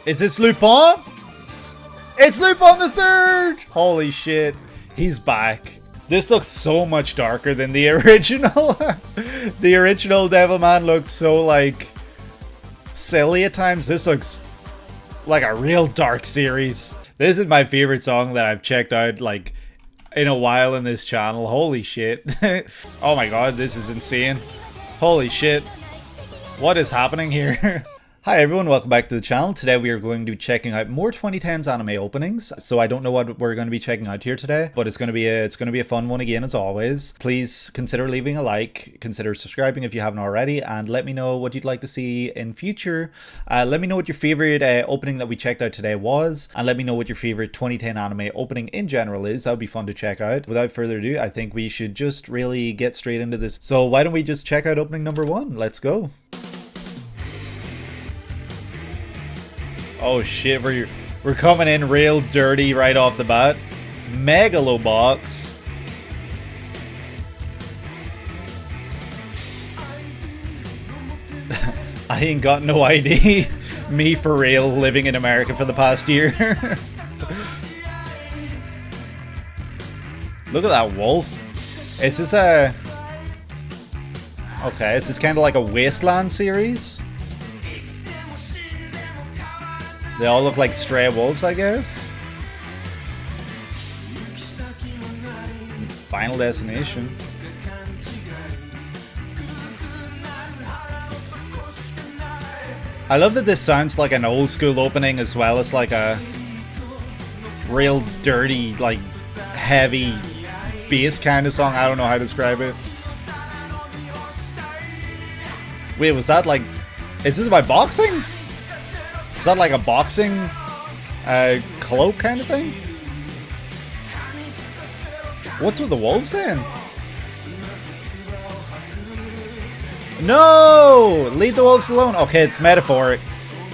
Is this Lupin? It's Lupin the Third! Holy shit. He's back. This looks so much darker than the original. The original Devilman looked so, like, silly at times. This looks like a real dark series. This is my favorite song that I've checked out, like, in a while in this channel. Holy shit. Oh my god, this is insane. Holy shit. What is happening here? Hi everyone, welcome back to the channel. Today we are going to be checking out more 2010s anime openings. So I don't know what we're going to be checking out here today, but it's going to be a fun one again as always. Please consider leaving a like, consider subscribing if you haven't already, and let me know what you'd like to see in future. Let me know what your favorite opening that we checked out today was, and let me know what your favorite 2010 anime opening in general is. That would be fun to check out. Without further ado, I think we should just really get straight into this. So why don't we just check out opening number 1? Let's go. Oh shit, we're coming in real dirty right off the bat. Megalo box. I ain't got no ID. Me for real, living in America for the past year. Look at that wolf. Is this a... Okay, is this kind of like a Wasteland series? They all look like stray wolves, I guess. Final Destination. I love that this sounds like an old school opening as well as like a real dirty, like heavy bass kind of song. I don't know how to describe it. Wait, was that like... Is this about boxing? Is that like a boxing cloak kind of thing? What's with the wolves saying? No! Leave the wolves alone. Okay, it's metaphoric.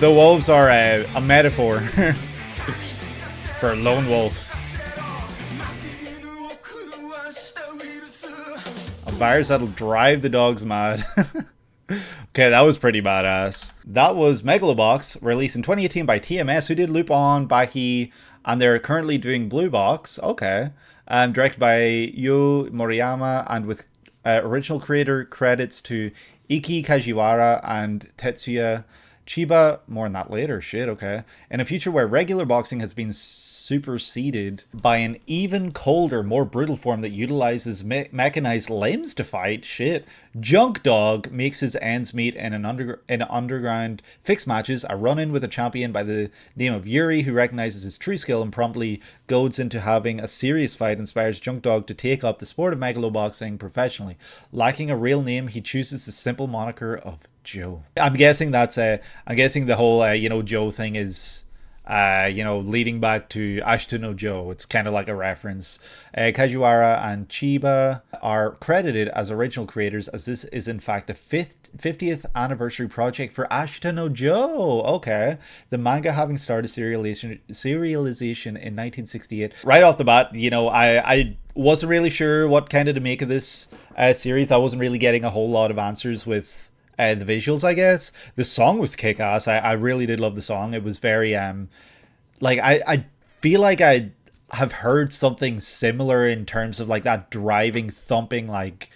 The wolves are a metaphor for a lone wolf. A virus that'll drive the dogs mad. Okay, that was pretty badass. That was Megalobox, released in 2018 by TMS, who did Lupin, Baki, and they're currently doing Blue Box. Okay. Directed by Yu Moriyama, and with original creator credits to Iki Kajiwara and Tetsuya Chiba. More on that later. Shit, okay. In a future where regular boxing has been superseded by an even colder, more brutal form that utilizes mechanized limbs to fight. Shit. Junk Dog makes his ends meet in an underground fixed matches, a run-in with a champion by the name of Yuri, who recognizes his true skill and promptly goads into having a serious fight, inspires Junk Dog to take up the sport of megalo boxing professionally. Lacking a real name, he chooses the simple moniker of Joe. I'm guessing that's I'm guessing the whole Joe thing is leading back to Ashita no Joe. It's kind of like a reference. Kajiwara and Chiba are credited as original creators, as this is in fact a 50th anniversary project for Ashita no Joe. Okay. The manga having started serialization in 1968. Right off the bat, I wasn't really sure what kind of to make of this series. I wasn't really getting a whole lot of answers with the visuals, I guess. The song was kick-ass. I really did love the song. It was very like I feel like I have heard something similar in terms of like that driving, thumping like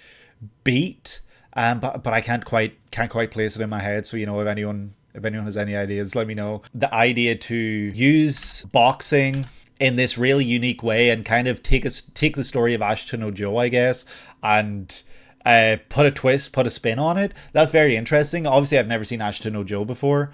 beat, but I can't quite place it in my head. So if anyone has any ideas, let me know. The idea to use boxing in this really unique way and kind of take the story of Ashita no Joe, I guess, and put a twist, put a spin on it. That's very interesting. Obviously, I've never seen Ashita no Joe before,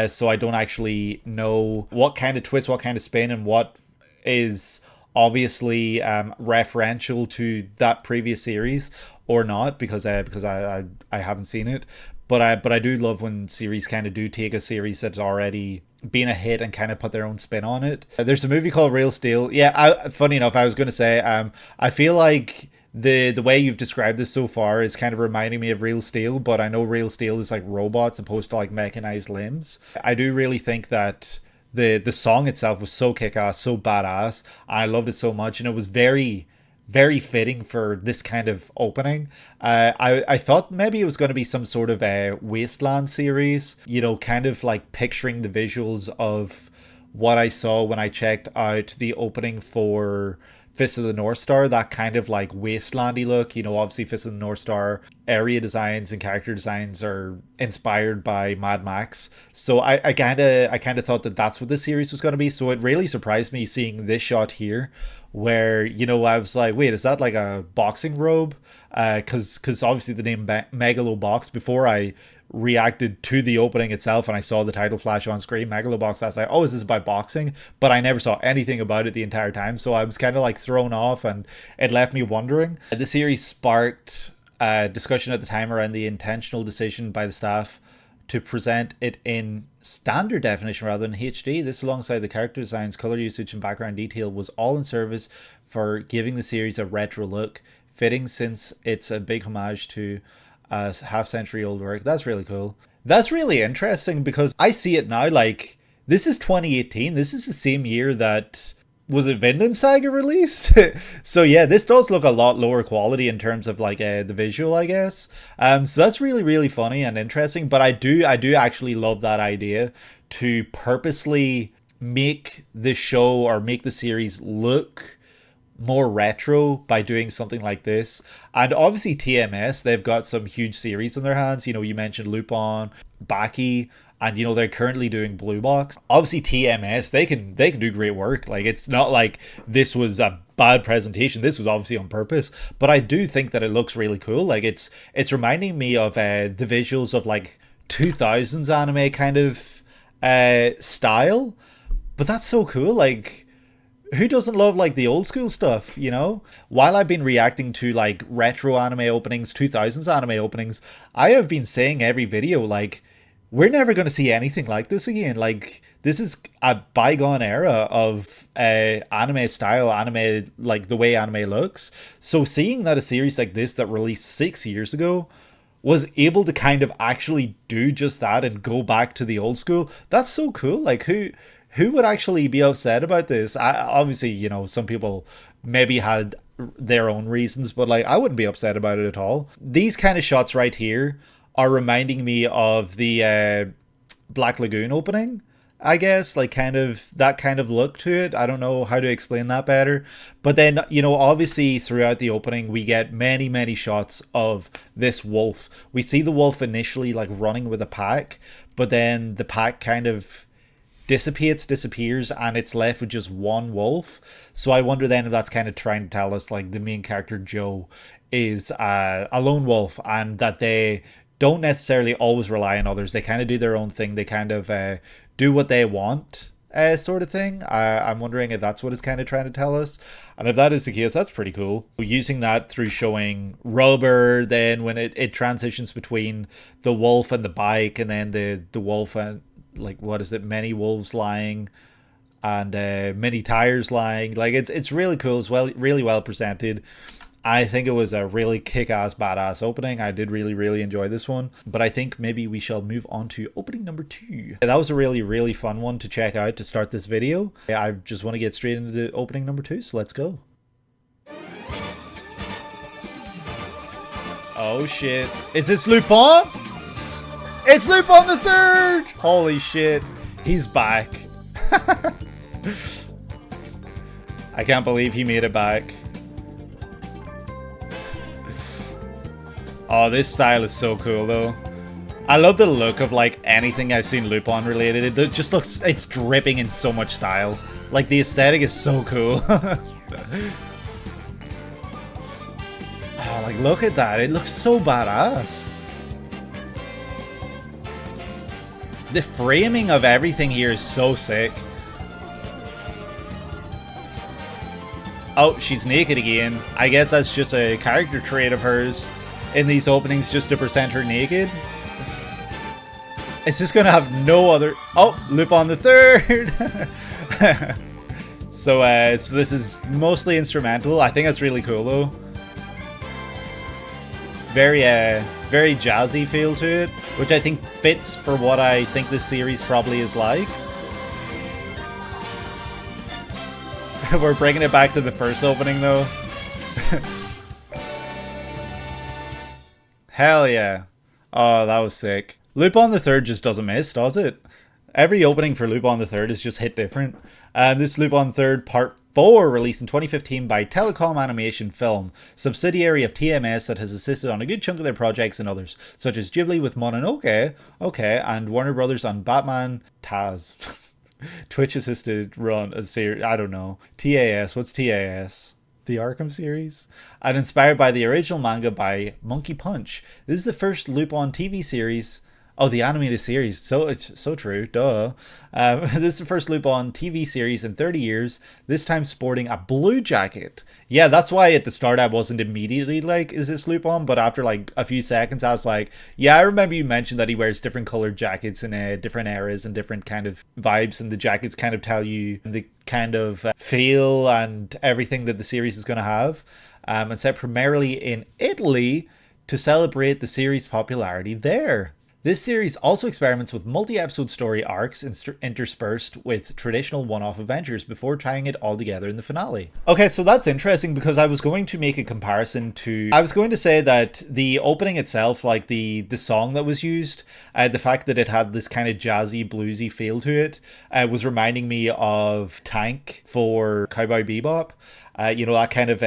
so I don't actually know what kind of twist, what kind of spin, and what is obviously referential to that previous series or not, because I haven't seen it. But I do love when series kind of do take a series that's already been a hit and kind of put their own spin on it. There's a movie called Real Steel. Yeah, funny enough, I was going to say, I feel like the way you've described this so far is kind of reminding me of Real Steel, but I know Real Steel is like robots opposed to like mechanized limbs. I do really think that the song itself was so kick-ass, so badass. I loved it so much, and it was very, very fitting for this kind of opening. I thought maybe it was going to be some sort of a Wasteland series, you know, kind of like picturing the visuals of what I saw when I checked out the opening for Fist of the North Star, that kind of like wastelandy look. You know, obviously Fist of the North Star area designs and character designs are inspired by Mad Max. So I kind of thought that that's what this series was going to be. So it really surprised me seeing this shot here, where, you know, I was like, wait, is that like a boxing robe? Because obviously the name Megalo Box, before I reacted to the opening itself and I saw the title flash on screen, Megalobox, I was like, oh, is this about boxing? But I never saw anything about it the entire time, so I was kind of like thrown off, and it left me wondering. The series sparked discussion at the time around the intentional decision by the staff to present it in standard definition rather than HD. This, alongside the character designs, color usage, and background detail, was all in service for giving the series a retro look, fitting since it's a big homage to a half-century old work. That's really cool. That's really interesting, because I see it now, like, this is 2018. This is the same year that, was it Vinland Saga released? So yeah, this does look a lot lower quality in terms of like the visual, I guess. So that's really, really funny and interesting. But I do actually love that idea to purposely make the show or make the series look more retro by doing something like this. And obviously TMS, they've got some huge series in their hands. You know, you mentioned Lupin, Baki, and, you know, they're currently doing Blue Box. Obviously TMS, they can do great work. Like, it's not like this was a bad presentation. This was obviously on purpose, but I do think that it looks really cool. Like, it's reminding me of the visuals of like 2000s anime kind of style. But that's so cool. Like, who doesn't love like the old school stuff, you know? While I've been reacting to like retro anime openings, 2000s anime openings, I have been saying every video, like, we're never going to see anything like this again. Like, this is a bygone era of anime style, anime, like the way anime looks. So seeing that a series like this that released 6 years ago was able to kind of actually do just that and go back to the old school, that's so cool. Like, who would actually be upset about this? Obviously, you know, some people maybe had their own reasons, but like, I wouldn't be upset about it at all. These kind of shots right here are reminding me of the Black Lagoon opening, I guess, like kind of that kind of look to it. I don't know how to explain that better. But then, you know, obviously throughout the opening, we get many, many shots of this wolf. We see the wolf initially like running with a pack, but then the pack kind of disappears, and it's left with just one wolf. So I wonder then if that's kind of trying to tell us like the main character Joe is a lone wolf, and that they don't necessarily always rely on others. They kind of do their own thing. They kind of do what they want, sort of thing. I'm wondering if that's what it's kind of trying to tell us. And if that is the case, that's pretty cool. Using that through showing rubber, then when it transitions between the wolf and the bike, and then the wolf and, like, what is it, many wolves lying and many tires lying. Like, it's really cool as well, really well presented. I think it was a really kick-ass, badass opening. I did really, really enjoy this one. But I think maybe we shall move on to opening number 2. That was a really, really fun one to check out to start this video. I just want to get straight into the opening number 2, so let's go. Oh shit. Is this Lupin? It's Lupin the Third! Holy shit. He's back. I can't believe he made it back. Oh, this style is so cool though. I love the look of like anything I've seen Lupin related. It just looks, it's dripping in so much style. Like, the aesthetic is so cool. Oh, like, look at that. It looks so badass. The framing of everything here is so sick. Oh, she's naked again. I guess that's just a character trait of hers in these openings, just to present her naked. It's just gonna have no other... Oh, Lupin the Third! So this is mostly instrumental. I think that's really cool though. Very jazzy feel to it, which I think fits for what I think this series probably is like. We're bringing it back to the first opening though. Hell yeah. Oh, that was sick. Lupin the Third just doesn't miss, does it? Every opening for Lupin the Third is just hit different. This Lupin Third Part 4, released in 2015 by Telecom Animation Film, subsidiary of TMS that has assisted on a good chunk of their projects and others, such as Ghibli with Mononoke, okay, and Warner Brothers on Batman Taz. Twitch assisted run a series, I don't know. TAS, what's TAS? The Arkham series? And inspired by the original manga by Monkey Punch. This is the first Lupin TV series. Oh, the animated series. So it's so true. Duh. This is the first Lupin TV series in 30 years, this time sporting a blue jacket. Yeah, that's why at the start I wasn't immediately like, is this Lupin? But after like a few seconds, I was like, yeah, I remember you mentioned that he wears different colored jackets in different eras and different kind of vibes, and the jackets kind of tell you the kind of feel and everything that the series is going to have. And set primarily in Italy to celebrate the series' popularity there. This series also experiments with multi-episode story arcs interspersed with traditional one-off adventures before tying it all together in the finale. Okay, so that's interesting because I was going to make a comparison to... I was going to say that the opening itself, like the song that was used, the fact that it had this kind of jazzy, bluesy feel to it, was reminding me of Tank for Cowboy Bebop. You know, that kind of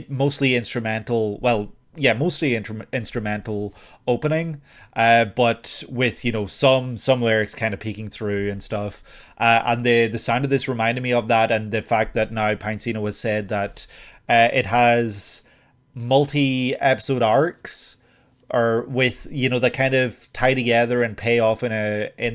mostly instrumental, well, yeah, mostly instrumental opening, but with, you know, some lyrics kind of peeking through and stuff. And the sound of this reminded me of that, and the fact that now Pincino has said that it has multi-episode arcs, or with, you know, that kind of tie together and pay off in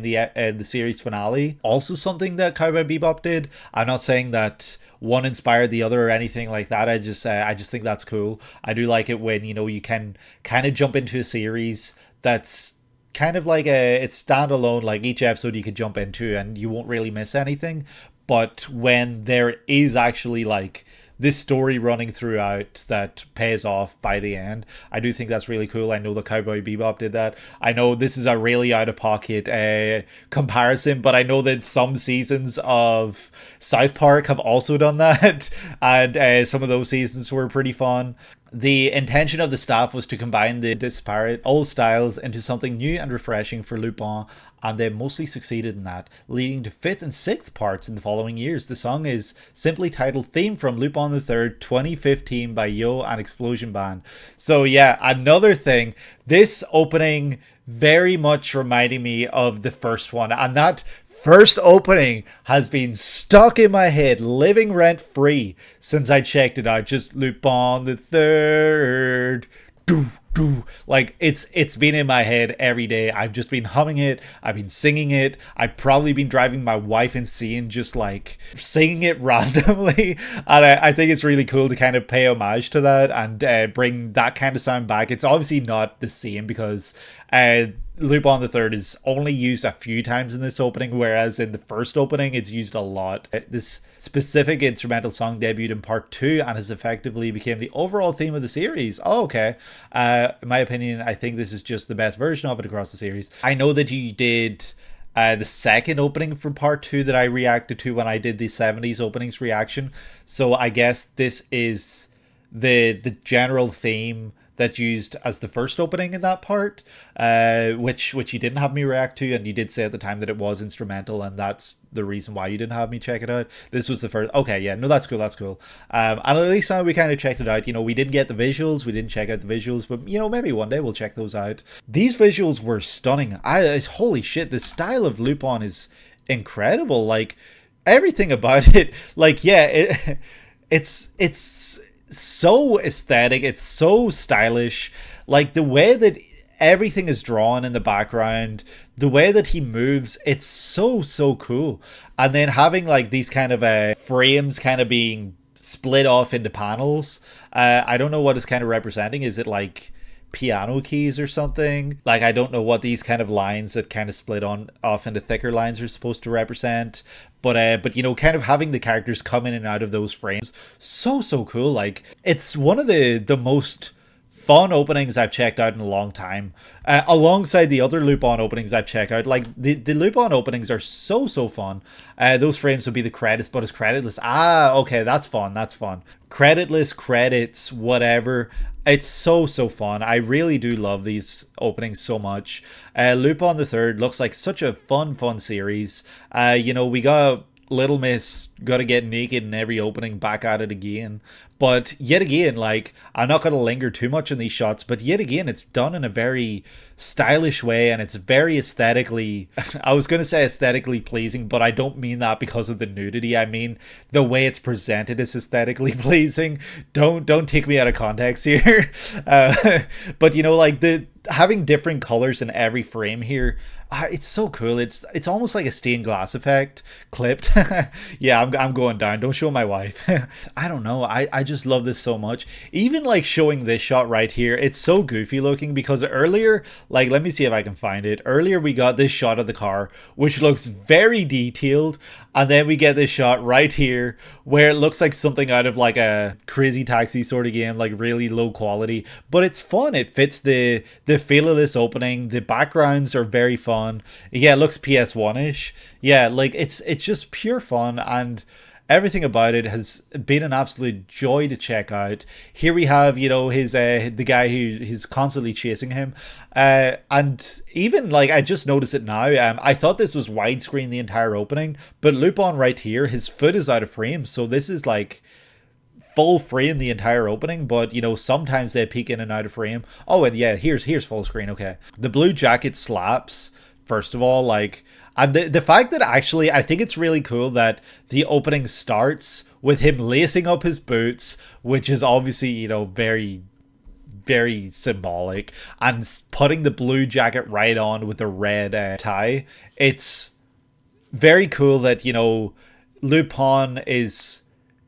the series finale. Also something that Cowboy Bebop did. I'm not saying that one inspired the other or anything like that. I just think that's cool. I do like it when, you know, you can kind of jump into a series that's kind of like it's standalone, like each episode you could jump into and you won't really miss anything. But when there is actually like this story running throughout that pays off by the end, I do think that's really cool. I know the Cowboy Bebop did that. I know this is a really out-of-pocket comparison, but I know that some seasons of South Park have also done that, and some of those seasons were pretty fun. The intention of the staff was to combine the disparate old styles into something new and refreshing for Lupin, and they mostly succeeded in that, leading to 5th and 6th parts in the following years. The song is simply titled Theme from Lupin III 2015 by Yo and Explosion Band. So yeah, another thing, this opening very much reminding me of the first one, and that first opening has been stuck in my head, living rent free since I checked it out. Just Lupin the Third. Like it's been in my head every day. I've just been humming it. I've been singing it. I've probably been driving my wife insane just like singing it randomly. And I think it's really cool to kind of pay homage to that and bring that kind of sound back. It's obviously not the same because Lupin the Third is only used a few times in this opening, whereas in the first opening it's used a lot. This specific instrumental song debuted in part 2 and has effectively become the overall theme of the series. Oh, okay. In my opinion, I think this is just the best version of it across the series. I know that you did the second opening for part 2 that I reacted to when I did the 70s openings reaction, so I guess this is the general theme that's used as the first opening in that part, which you didn't have me react to, and you did say at the time that it was instrumental, and that's the reason why you didn't have me check it out. This was the first. Okay, yeah, no, that's cool. And at least now we kind of checked it out. You know, we didn't get the visuals, we didn't check out the visuals, but you know, maybe one day we'll check those out. These visuals were stunning. Holy shit, the style of Lupin is incredible. Like everything about it. Like yeah, it's so aesthetic, it's so stylish, like the way that everything is drawn in the background, the way that he moves, it's so cool. And then having like these kind of frames kind of being split off into panels, I don't know what it's kind of representing. Is it like piano keys or something? Like I don't know what these kind of lines that kind of split off into thicker lines are supposed to represent, but you know, kind of having the characters come in and out of those frames, so cool. Like it's one of the most fun openings I've checked out in a long time. Alongside the other Lupin openings I've checked out. Like, the Lupin openings are so fun. Those frames would be the credits, but it's creditless. Ah, okay, that's fun, that's fun. Creditless, credits, whatever. It's so fun. I really do love these openings so much. Lupin the Third looks like such a fun series. You know, we got Little Miss gotta get naked in every opening, back at it again. But yet again, like, I'm not going to linger too much on these shots, but yet again, it's done in a very stylish way, and it's very aesthetically, I was going to say aesthetically pleasing, but I don't mean that because of the nudity. I mean, the way it's presented is aesthetically pleasing. Don't take me out of context here. But, you know, like, having different colors in every frame here, it's so cool. It's almost like a stained glass effect clipped. Yeah, I'm going down. Don't show my wife. I don't know. I just love this so much. Even like showing this shot right here, it's so goofy looking because earlier, like, let me see if I can find it. Earlier we got this shot of the car, which looks very detailed, and then we get this shot right here where it looks like something out of like a Crazy Taxi sort of game, like really low quality, but it's fun. It fits the feel of this opening. The backgrounds are very fun. Yeah, it looks PS1-ish. Yeah, like it's just pure fun, and everything about it has been an absolute joy to check out. Here we have, you know, his the guy who's constantly chasing him, and even like I just noticed it now. I thought this was widescreen the entire opening, but Lupin right here, his foot is out of frame, so this is like full frame the entire opening, but you know, sometimes they peek in and out of frame. Oh, and yeah, here's full screen. Okay, the blue jacket slaps, first of all, like, and the fact that actually I think it's really cool that the opening starts with him lacing up his boots, which is obviously, you know, very symbolic, and putting the blue jacket right on with the red tie. It's very cool that, you know, Lupin is,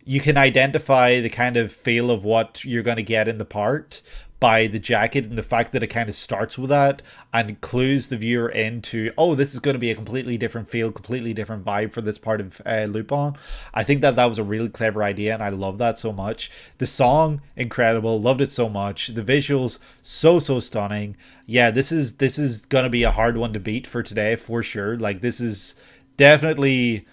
you can identify the kind of feel of what you're going to get in the part by the jacket, and the fact that it kind of starts with that and clues the viewer into, oh, this is going to be a completely different feel, completely different vibe for this part of Lupin. I think that was a really clever idea, and I love that so much. The song, incredible, loved it so much. The visuals, so stunning. Yeah, this is going to be a hard one to beat for today for sure. Like, this is definitely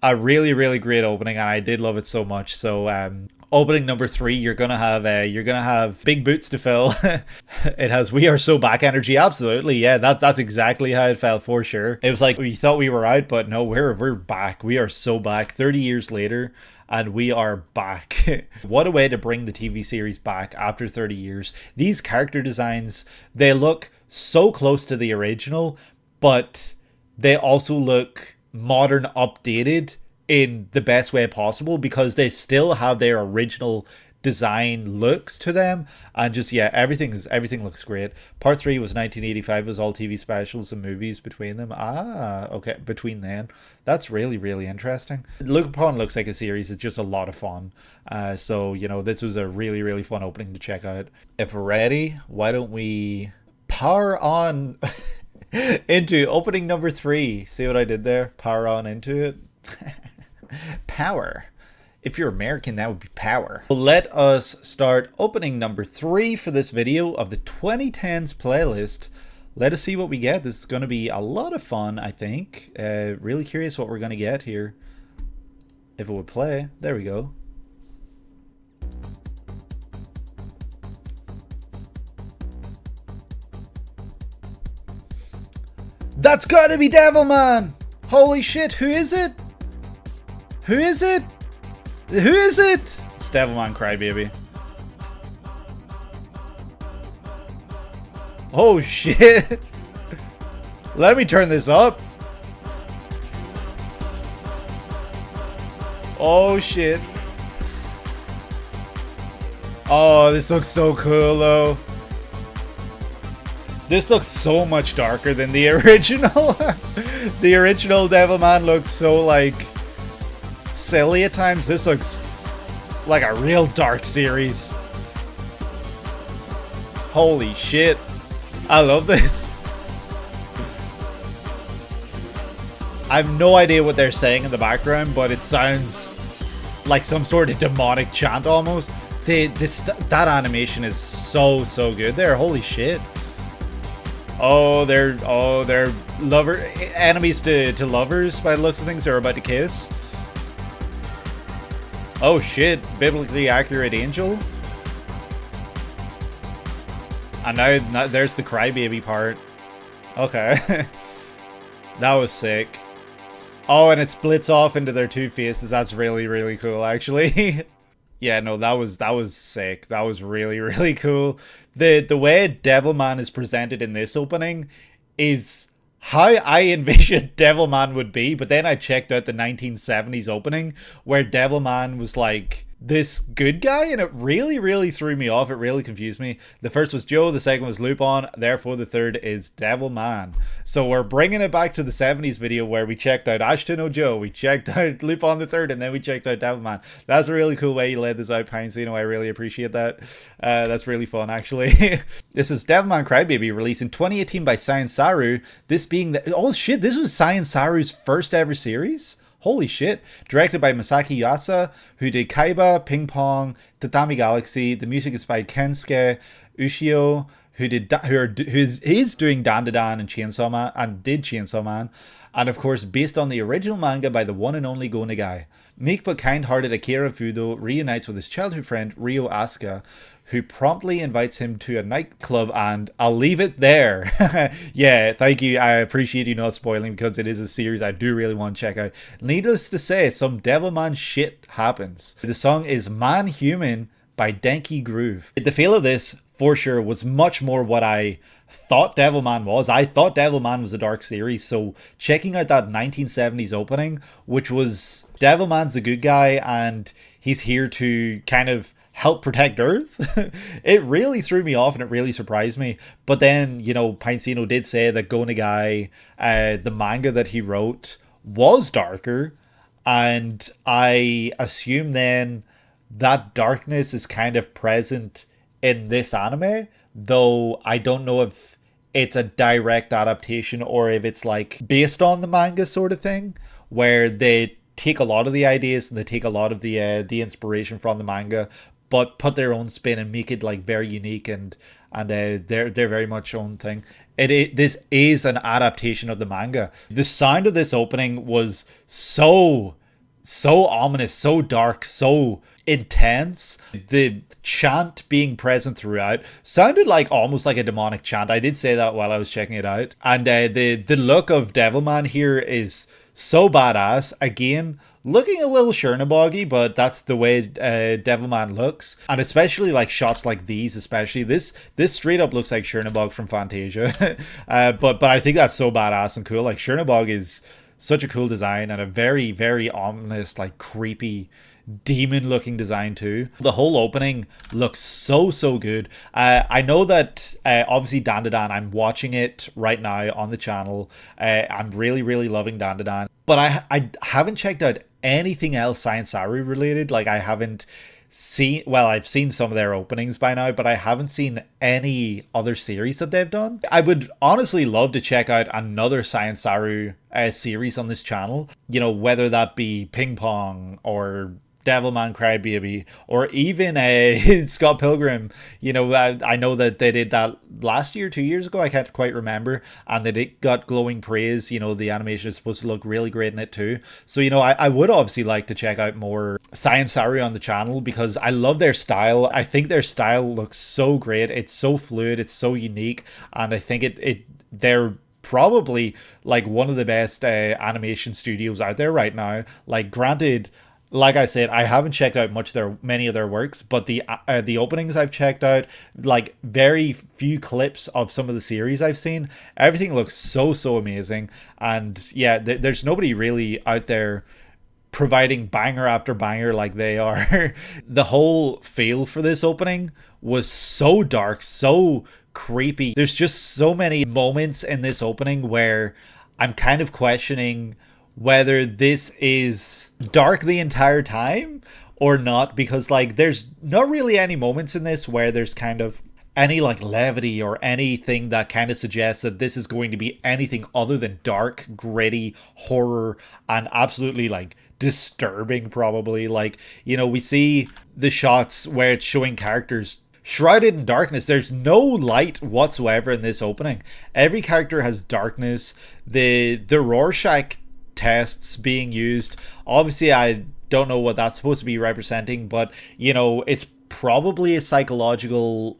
a really great opening, and I did love it so much. So opening number 3, you're gonna have big boots to fill. It has "We Are So Back" energy. Absolutely, yeah, that's exactly how it felt for sure. It was like we thought we were out, but no, we're back. We are so back 30 years later, and we are back. What a way to bring the TV series back after 30 years. These character designs, they look so close to the original, but they also look modern, updated in the best way possible, because they still have their original design looks to them, and just, yeah, everything looks great. Part 3 was 1985, was all TV specials and movies between them. Okay, between then. That's really interesting. Lupin looks like a series. It's just a lot of fun. So, you know, this was a really fun opening to check out. If we're ready, why don't we power on into opening number 3. See what I did there? Power on into it. Power. If you're American, that would be power. Let us start opening number 3 for this video of the 2010s playlist. Let us see what we get. This is going to be a lot of fun, I think. Really curious what we're going to get here. If it would play. There we go. That's gotta be Devilman! Holy shit, who is it? Who is it? Who is it? It's Devilman Crybaby. Oh shit! Let me turn this up. Oh shit. Oh, this looks so cool though. This looks so much darker than the original. The original Devilman looked so, like, silly at times. This looks like a real dark series. Holy shit. I love this. I have no idea what they're saying in the background, but it sounds like some sort of demonic chant almost. That animation is so good there. Holy shit. Oh, they're enemies to lovers by the looks of things. They're about to kiss. Oh shit, biblically accurate angel. And now there's the crybaby part. Okay. That was sick. Oh, and it splits off into their two faces. That's really cool, actually. Yeah, no, that was sick. That was really cool. The way Devilman is presented in this opening is how I envisioned Devilman would be, but then I checked out the 1970s opening where Devilman was like this good guy, and it really threw me off. It really confused me. The first was Joe, the second was Lupin, therefore the third is Devilman. So we're bringing it back to the 70s video where we checked out Ashton Joe, we checked out Lupin the third, and then we checked out Devilman. That's a really cool way you laid this out, Pinesino. I really appreciate that. That's really fun, actually. This is Devilman Crybaby, released in 2018 by Science Saru. This being the... Oh shit, this was Science Saru's first ever series? Holy shit. Directed by Masaki Yuasa, who did Kaiba, Ping Pong, Tatami Galaxy. The music is by Kensuke Ushio, who is doing Dandadan and Chainsaw Man, and did Chainsaw Man. And of course, based on the original manga by the one and only Go Nagai. Meek but kind-hearted Akira Fudo reunites with his childhood friend Ryo Asuka, who promptly invites him to a nightclub, and I'll leave it there. Yeah, thank you. I appreciate you not spoiling because it is a series I do really want to check out. Needless to say, some Devilman shit happens. The song is Man Human by Denki Groove. The feel of this, for sure, was much more what I thought Devilman was. I thought Devilman was a dark series, so checking out that 1970s opening, which was Devilman's a good guy and he's here to kind of help protect Earth, it really threw me off and it really surprised me. But then, you know, Pinesino did say that Go Nagai, the manga that he wrote, was darker, and I assume then that darkness is kind of present in this anime, though I don't know if it's a direct adaptation or if it's like based on the manga sort of thing, where they take a lot of the ideas and they take a lot of the inspiration from the manga, but put their own spin and make it like very unique and they're very much own thing. This is an adaptation of the manga. The sound of this opening was so ominous, so dark, so intense. The chant being present throughout sounded like almost like a demonic chant. I did say that while I was checking it out. And the look of Devilman here is so badass. Again, looking a little Chernoboggy, but that's the way Devilman looks. And especially like shots like these, especially this straight up looks like Chernobog from Fantasia. But I think that's so badass and cool. Like Chernobog is such a cool design and a very ominous, like creepy demon looking design too. The whole opening looks so good. I know that obviously Dandadan, I'm watching it right now on the channel. I'm really loving Dandadan, but I haven't checked out anything else Science Saru related. Like I haven't seen, well, I've seen some of their openings by now, but I haven't seen any other series that they've done. I would honestly love to check out another Science Saru series on this channel, you know, whether that be Ping Pong or Devilman Crybaby, or even Scott Pilgrim. You know, I know that they did that last year, 2 years ago, I can't quite remember, and that it got glowing praise. You know, the animation is supposed to look really great in it too. So, you know, I would obviously like to check out more Science Saru on the channel because I love their style. I think their style looks so great. It's so fluid, it's so unique, and I think they're probably like one of the best animation studios out there right now. Like, granted, like I said, I haven't checked out many of their works, but the openings I've checked out, like very few clips of some of the series I've seen, everything looks so amazing. And yeah, there's nobody really out there providing banger after banger like they are. The whole feel for this opening was so dark, so creepy. There's just so many moments in this opening where I'm kind of questioning whether this is dark the entire time or not, because like there's not really any moments in this where there's kind of any like levity or anything that kind of suggests that this is going to be anything other than dark, gritty horror and absolutely like disturbing. Probably, like, you know, we see the shots where it's showing characters shrouded in darkness. There's no light whatsoever in this opening. Every character has darkness. The Rorschach tests being used, obviously I don't know what that's supposed to be representing, but you know, it's probably a psychological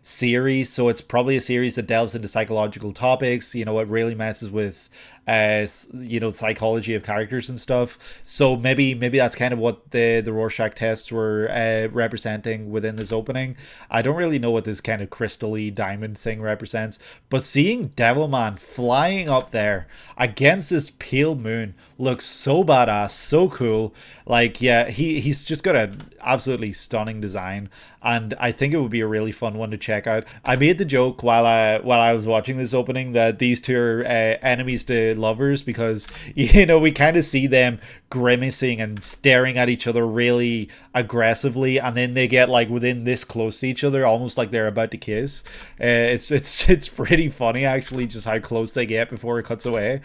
series, so it's probably a series that delves into psychological topics. You know, it really messes with you know, psychology of characters and stuff. So maybe that's kind of what the Rorschach tests were representing within this opening. I don't really know what this kind of crystal-y diamond thing represents, but seeing Devilman flying up there against this pale moon looks so badass, so cool. Like, yeah, he's just got an absolutely stunning design, and I think it would be a really fun one to check out. I made the joke while I was watching this opening that these two are enemies to lovers, because, you know, we kind of see them grimacing and staring at each other really aggressively, and then they get like within this close to each other, almost like they're about to kiss. It's pretty funny actually, just how close they get before it cuts away.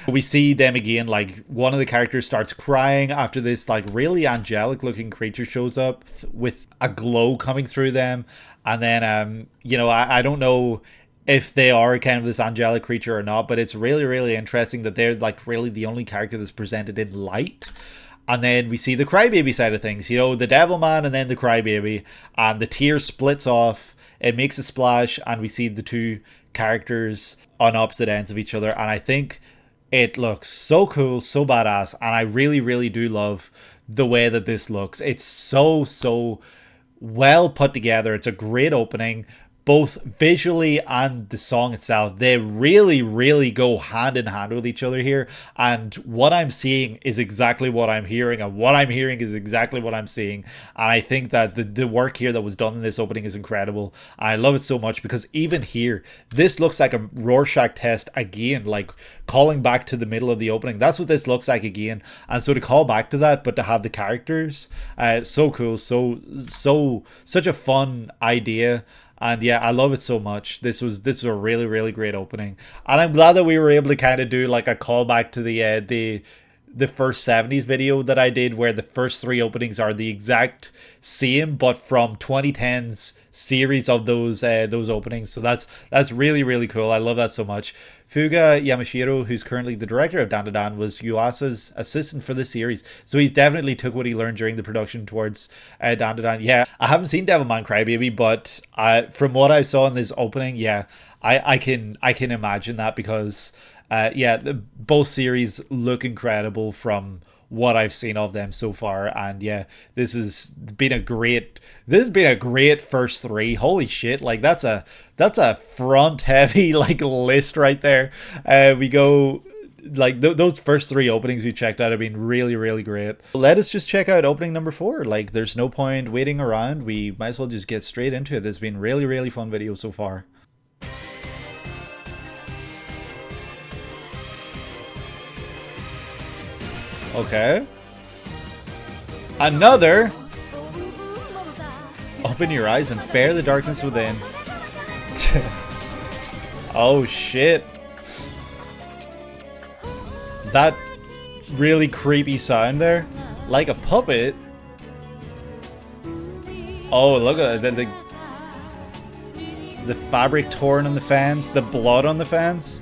We see them again, like one of the characters starts crying after this like really angelic looking creature shows up with a glow coming through them, and then you know, I don't know if they are kind of this angelic creature or not, but it's really, really interesting that they're like really the only character that's presented in light. And then we see the Crybaby side of things, you know, the Devilman and then the Crybaby, and the tear splits off, it makes a splash, and we see the two characters on opposite ends of each other. And I think it looks so cool, so badass, and I really, really do love the way that this looks. It's so well put together. It's a great opening, both visually and the song itself. They really, really go hand in hand with each other here. And what I'm seeing is exactly what I'm hearing, and what I'm hearing is exactly what I'm seeing. And I think that the work here that was done in this opening is incredible. I love it so much, because even here, this looks like a Rorschach test again, like calling back to the middle of the opening. That's what this looks like again. And so to call back to that, but to have the characters, so cool, such a fun idea. And yeah, I love it so much. This was a really, really great opening, and I'm glad that we were able to kind of do like a callback to the first 70s video that I did, where the first three openings are the exact same, but from 2010's series of those openings. So that's really, really cool. I love that so much. Fuga Yamashiro, who's currently the director of Dandadan, was Yuasa's assistant for this series, so he definitely took what he learned during the production towards Dandadan. Yeah, I haven't seen Devilman Crybaby, but from what I saw in this opening, yeah, I can imagine that, because yeah, both series look incredible from what I've seen of them so far. And yeah, this has been a great first three. Holy shit, like that's a front heavy like list right there. We go like those first three openings we checked out have been really, really great. Let us just check out opening number 4. Like, there's no point waiting around, we might as well just get straight into it. This has been really, really fun video so far. Okay. Another. Open your eyes and bear the darkness within. Oh shit. That really creepy sound there. Like a puppet. Oh, look at the fabric torn on the fans, the blood on the fans.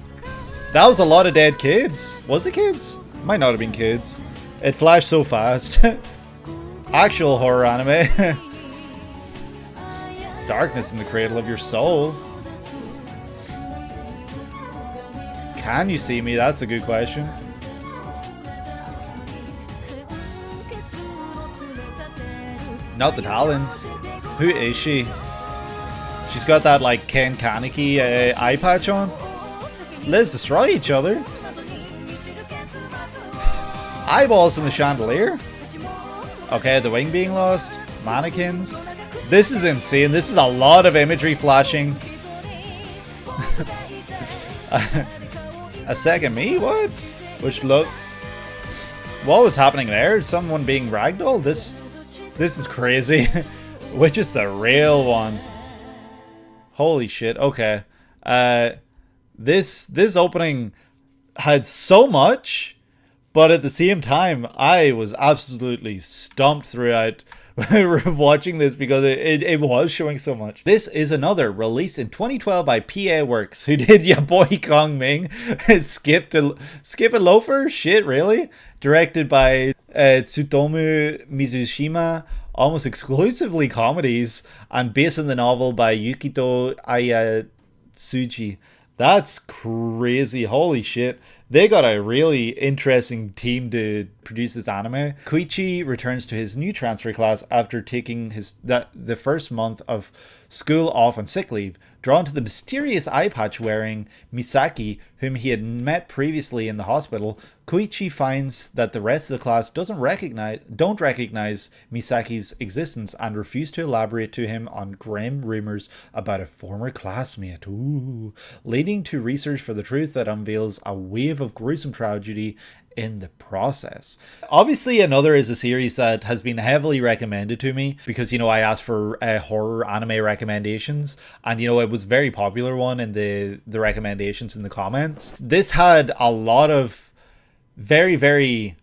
That was a lot of dead kids. Was it kids? Might not have been kids. It flashed so fast. Actual horror anime. Darkness in the cradle of your soul. Can you see me? That's a good question. Not the Talons. Who is she? She's got that like Ken Kaneki eye patch on. Let's destroy each other. Eyeballs in the chandelier. Okay, the wing being lost. Mannequins. This is insane. This is a lot of imagery flashing. A second me? What? Which look. What was happening there? Someone being ragdolled? This is crazy. Which is the real one? Holy shit. Okay. Uh, this opening had so much, but at the same time, I was absolutely stumped throughout watching this because it was showing so much. This is another released in 2012 by PA Works, who did Ya Boy Kong Ming, Skip a Loafer? Shit, really? Directed by Tsutomu Mizushima, almost exclusively comedies, and based on the novel by Yukito Ayatsuji. That's crazy. Holy shit. They got a really interesting team to produce this anime. Koichi returns to his new transfer class after taking the first month of school off on sick leave. Drawn to the mysterious eye patch wearing Misaki, whom he had met previously in the hospital, Koichi finds that the rest of the class don't recognize Misaki's existence and refuse to elaborate to him on grim rumors about a former classmate. Ooh. Leading to research for the truth that unveils a wave of gruesome tragedy in the process. Obviously, Another is a series that has been heavily recommended to me because, I asked for horror anime recommendations, and, it was a very popular one in the recommendations in the comments. This had a lot of very, very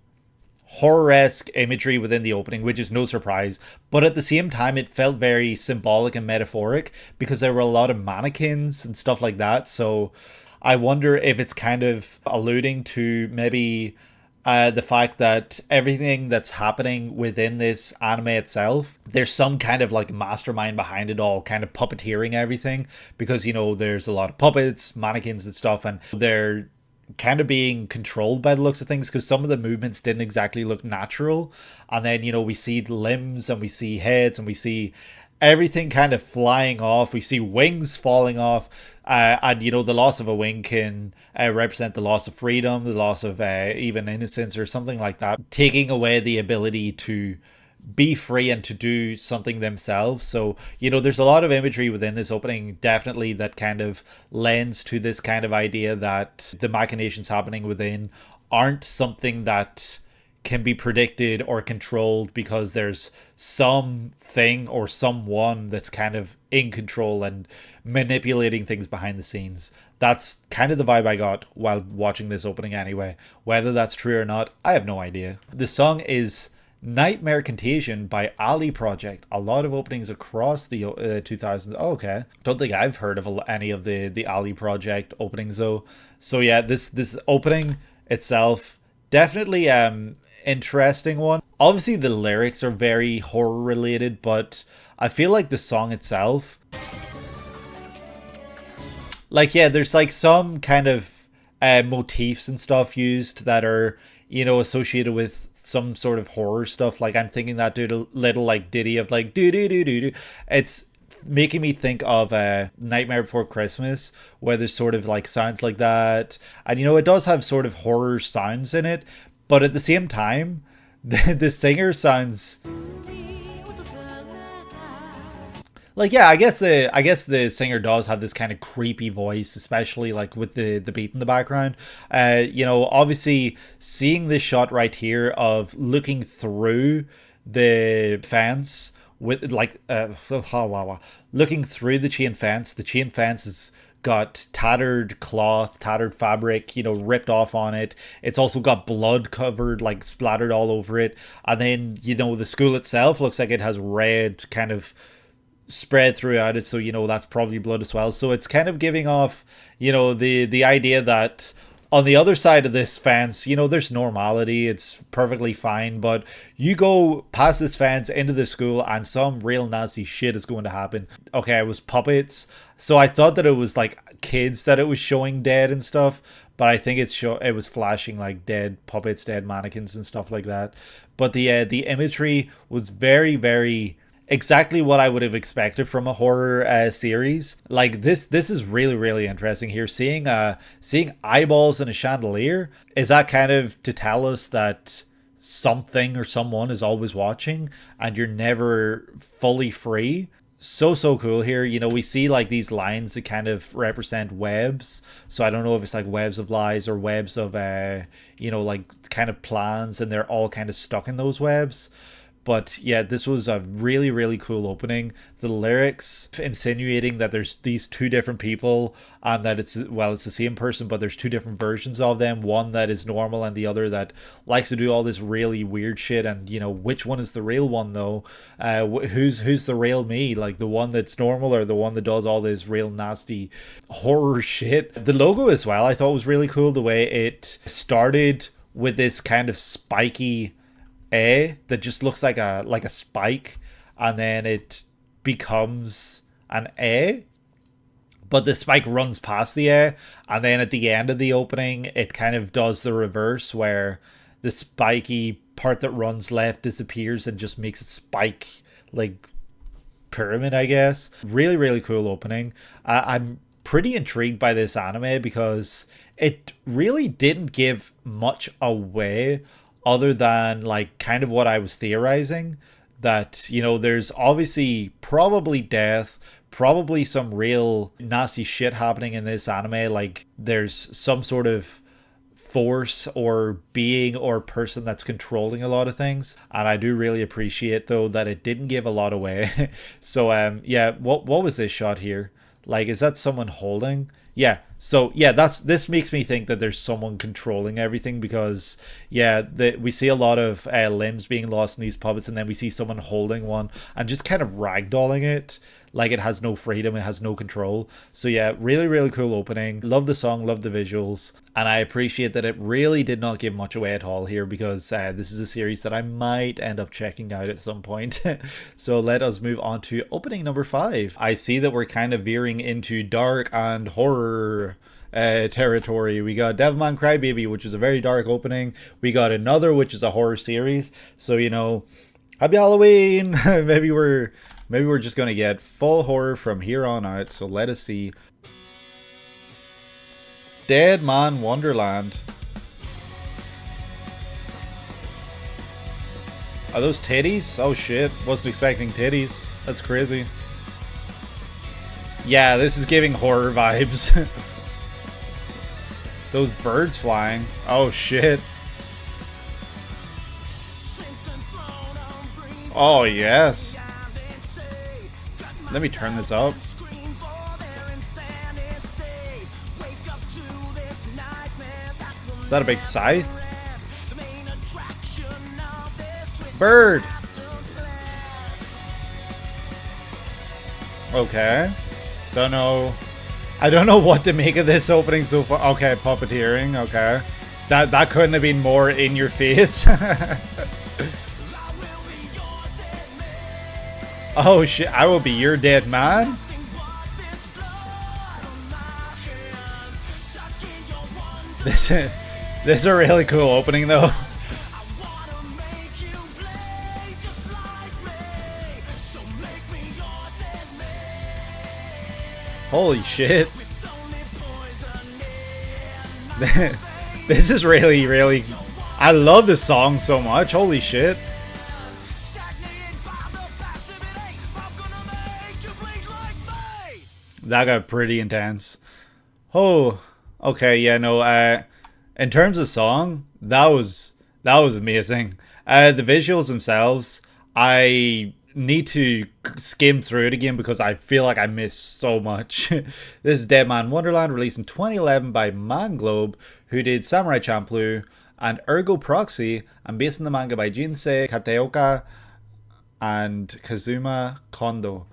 horror-esque imagery within the opening, which is no surprise, but at the same time it felt very symbolic and metaphoric because there were a lot of mannequins and stuff like that. So I wonder if it's kind of alluding to maybe the fact that everything that's happening within this anime itself, there's some kind of like mastermind behind it all, kind of puppeteering everything, because there's a lot of puppets, mannequins and stuff, and they're kind of being controlled by the looks of things because some of the movements didn't exactly look natural. And then we see limbs and we see heads and we see everything kind of flying off. We see wings falling off, and the loss of a wing can represent the loss of freedom, the loss of even innocence or something like that, taking away the ability to be free and to do something themselves. So there's a lot of imagery within this opening, definitely, that kind of lends to this kind of idea that the machinations happening within aren't something that can be predicted or controlled, because there's something or someone that's kind of in control and manipulating things behind the scenes. That's kind of the vibe I got while watching this opening anyway. Whether that's true or not, I have no idea. The song is Nightmare Contagion by Ali Project. A lot of openings across the 2000s. Oh, okay. Don't think I've heard of any of the Ali Project openings though. So yeah, this opening itself, definitely interesting one. Obviously the lyrics are very horror related, but I feel like the song itself, like, yeah, there's like some kind of motifs and stuff used that are associated with some sort of horror stuff. Like, I'm thinking that little like ditty of like do do do do do. It's making me think of Nightmare Before Christmas, where there's sort of like sounds like that, and it does have sort of horror sounds in it, but at the same time, the singer sounds like, yeah, I guess the singer does have this kind of creepy voice, especially like with the beat in the background. Obviously seeing this shot right here of looking through the fence with like looking through the chain fence. The chain fence has got tattered cloth, tattered fabric, ripped off on it. It's also got blood covered, like splattered all over it. And then, the school itself looks like it has red kind of spread throughout it, so that's probably blood as well. So it's kind of giving off the idea that on the other side of this fence, there's normality, it's perfectly fine, but you go past this fence into the school and some real nasty shit is going to happen. Okay, it was puppets, so I thought that it was like kids that it was showing dead and stuff, but I think it was flashing like dead puppets, dead mannequins and stuff like that. But the imagery was very, very exactly what I would have expected from a horror series. Like this is really, really interesting here. Seeing eyeballs in a chandelier, is that kind of to tell us that something or someone is always watching and you're never fully free? So cool here. We see like these lines that kind of represent webs, so I don't know if it's like webs of lies or webs of like kind of plans, and they're all kind of stuck in those webs. But yeah, this was a really, really cool opening. The lyrics insinuating that there's these two different people and that it's the same person, but there's two different versions of them. One that is normal and the other that likes to do all this really weird shit. And which one is the real one though? Who's the real me? Like the one that's normal or the one that does all this real nasty horror shit? The logo as well, I thought was really cool. The way it started with this kind of spiky A that just looks like a spike, and then it becomes an A, but the spike runs past the A, and then at the end of the opening it kind of does the reverse where the spiky part that runs left disappears and just makes a spike like pyramid, I guess. Really, really cool opening. I'm pretty intrigued by this anime because it really didn't give much away other than like kind of what I was theorizing, that there's obviously probably death, probably some real nasty shit happening in this anime. Like there's some sort of force or being or person that's controlling a lot of things, and I do really appreciate though that it didn't give a lot away. So yeah, what was this shot here? Like, is that someone holding? Yeah. So yeah, this makes me think that there's someone controlling everything, because yeah, we see a lot of limbs being lost in these puppets, and then we see someone holding one and just kind of ragdolling it like it has no freedom, it has no control. So yeah, really, really cool opening. Love the song, love the visuals, and I appreciate that it really did not give much away at all here, because this is a series that I might end up checking out at some point. So let us move on to opening number 5. I see that we're kind of veering into dark and horror territory. We got Devilman Crybaby, which is a very dark opening. We got another, which is a horror series. So happy Halloween. maybe we're just gonna get full horror from here on out. So let us see. Deadman Wonderland. Are those titties? Oh shit, wasn't expecting titties. That's crazy. Yeah, this is giving horror vibes. Those birds flying. Oh shit. Oh yes. Let me turn this up. Is that a big scythe? Bird. Okay. Don't know. I don't know what to make of this opening so far. Okay, puppeteering. Okay. That couldn't have been more in your face. Oh shit, I will be your dead man? This is a really cool opening though. Holy shit. This is really, really... I love this song so much. Holy shit. That got pretty intense. Oh, okay, yeah, no, in terms of song, that was amazing. The visuals themselves, I need to skim through it again because I feel like I missed so much. This is Deadman Wonderland, released in 2011 by Manglobe, who did Samurai Champloo and Ergo Proxy, and based on the manga by Jinsei Kateoka and Kazuma Kondo.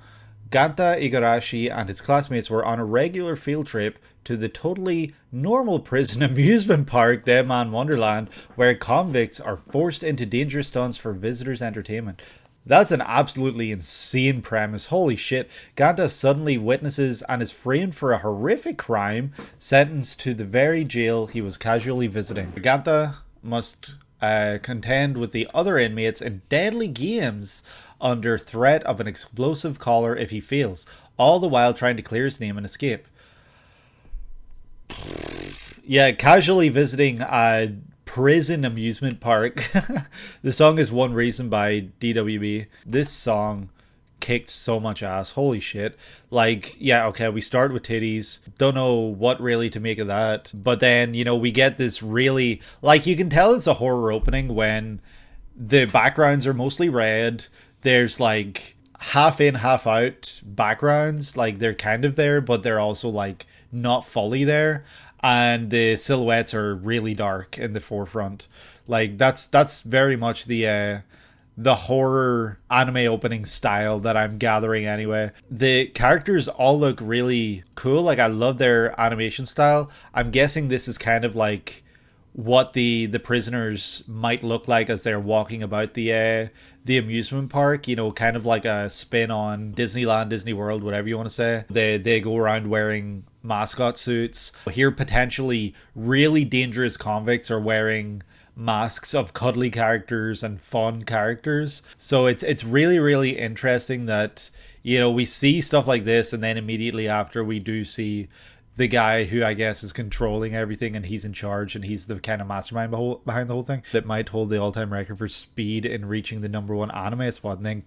Ganta Igarashi and his classmates were on a regular field trip to the totally normal prison amusement park, Deadman Wonderland, where convicts are forced into dangerous stunts for visitors' entertainment. That's an absolutely insane premise. Holy shit. Ganta suddenly witnesses and is framed for a horrific crime, sentenced to the very jail he was casually visiting. Ganta must contend with the other inmates in deadly games under threat of an explosive collar if he fails, all the while trying to clear his name and escape. Yeah, casually visiting a prison amusement park. The song is One Reason by DWB. This song kicked so much ass. Holy shit. Like, yeah, okay, we start with titties. Don't know what really to make of that. But then, we get this really... Like, you can tell it's a horror opening when The backgrounds are mostly red. There's like half in, half out backgrounds. Like they're kind of there, but they're also like not fully there. And the silhouettes are really dark in the forefront. Like that's very much the horror anime opening style that I'm gathering anyway. The characters all look really cool. Like I love their animation style. I'm guessing this is kind of like what the prisoners might look like as they're walking about the amusement park, you know, kind of like a spin on Disneyland, Disney World, whatever you want to say. They go around wearing mascot suits. Here potentially really dangerous convicts are wearing masks of cuddly characters and fun characters. So it's really, really interesting that, you know, we see stuff like this, and then immediately after we do see the guy who I guess is controlling everything, and he's in charge, and he's the kind of mastermind behind the whole thing that might hold the all-time record for speed in reaching the #1 anime spot, and then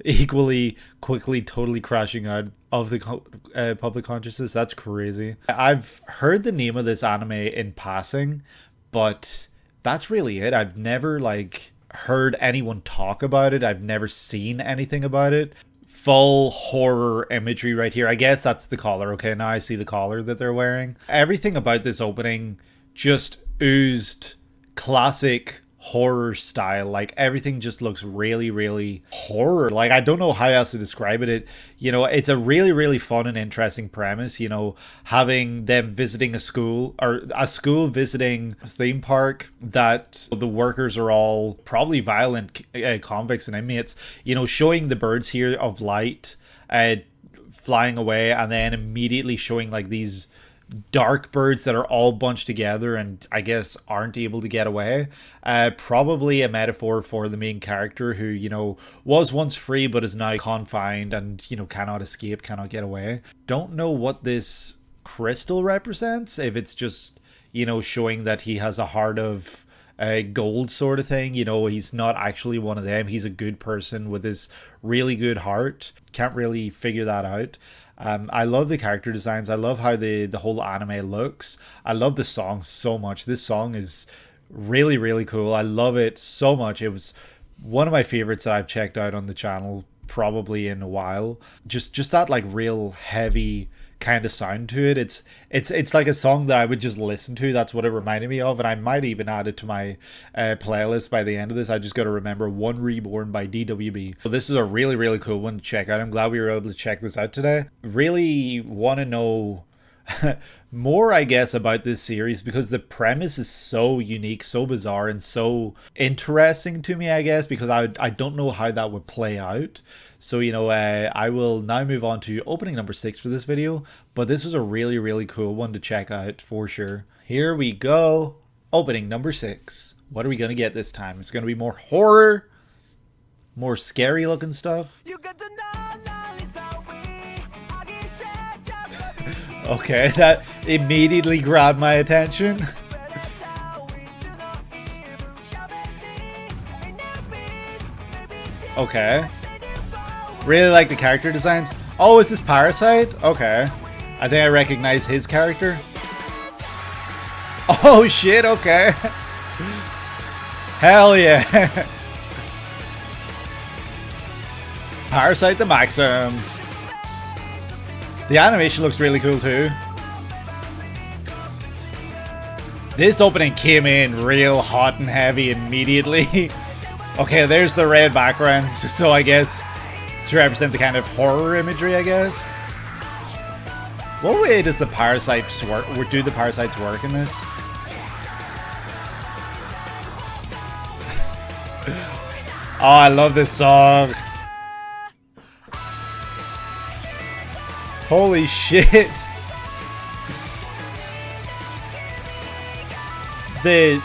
equally quickly totally crashing out of the public consciousness. That's crazy. I've heard the name of this anime in passing, but that's really it. I've never like heard anyone talk about it. I've never seen anything about it. Full horror imagery right here. I guess that's the collar. Okay, now I see the collar that they're wearing. Everything about this opening just oozed classic horror style. Like everything just looks really, really horror. Like I don't know how else to describe it. You know, it's a really, really fun and interesting premise. You know, having them visiting a school, or a school visiting a theme park that the workers are all probably violent convicts and inmates. You know, showing the birds here of light flying away, and then immediately showing like these dark birds that are all bunched together and I guess aren't able to get away. Probably a metaphor for the main character who, you know, was once free but is now confined and, you know, cannot escape, cannot get away. Don't know what this crystal represents, if it's just, you know, showing that he has a heart of gold sort of thing. You know, he's not actually one of them. He's a good person with this really good heart. Can't really figure that out. I love the character designs. I love how the whole anime looks. I love the song so much. This song is really, really cool. I love it so much. It was one of my favorites that I've checked out on the channel probably in a while. Just that like real heavy kind of sound to it. It's like a song that I would just listen to. That's what it reminded me of, and I might even add it to my playlist by the end of this. I just got to remember One Reborn by DWB. So this is a really, really cool one to check out. I'm glad we were able to check this out today. Really want to know more, I guess, about this series because the premise is so unique, so bizarre, and so interesting to me, I guess, because I don't know how that would play out. So, you know, I will now move on to opening number 6 for this video, but this was a really, really cool one to check out for sure. Here we go. Opening number 6. What are we going to get this time? It's going to be more horror, more scary looking stuff. Okay, that immediately grabbed my attention. Okay. Really like the character designs. Oh, is this Parasyte? Okay. I think I recognize his character. Oh shit, okay. Hell yeah. Parasyte the Maxim. The animation looks really cool too. This opening came in real hot and heavy immediately. Okay, there's the red backgrounds, so I guess to represent the kind of horror imagery, I guess. What way does the Parasytes work? Or do the Parasytes work in this? Oh, I love this song. Holy shit. The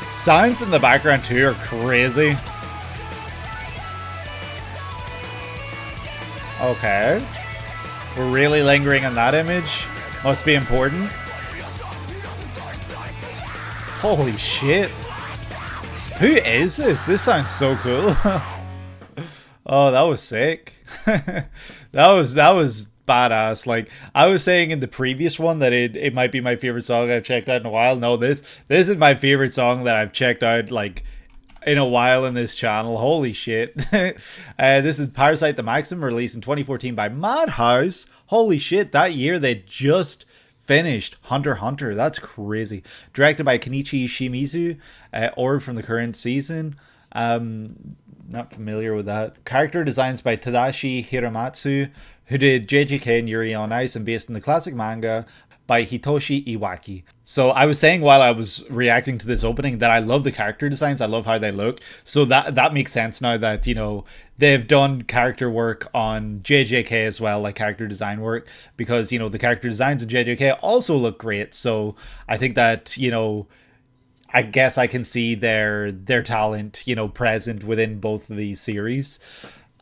sounds in the background too are crazy. Okay. We're really lingering on that image. Must be important. Holy shit. Who is this? This sounds so cool. Oh, that was sick. that was badass. Like I was saying in the previous one that it might be my favorite song I've checked out in a while. No, this is my favorite song that I've checked out like in a while in this channel. Holy shit. This is Parasyte the Maxim, released in 2014 by Madhouse. Holy shit, that year they just finished Hunter x Hunter. That's crazy. Directed by Kenichi Shimizu, orb from the current season. Not familiar with that. Character designs by Tadashi Hiramatsu, who did JJK and Yuri on Ice, and based in the classic manga by Hitoshi Iwaki. So I was saying while I was reacting to this opening that I love the character designs. I love how they look. So that makes sense now that, you know, they've done character work on JJK as well, like character design work, because, you know, the character designs in JJK also look great. So I think that, you know, I guess I can see their talent, you know, present within both of these series.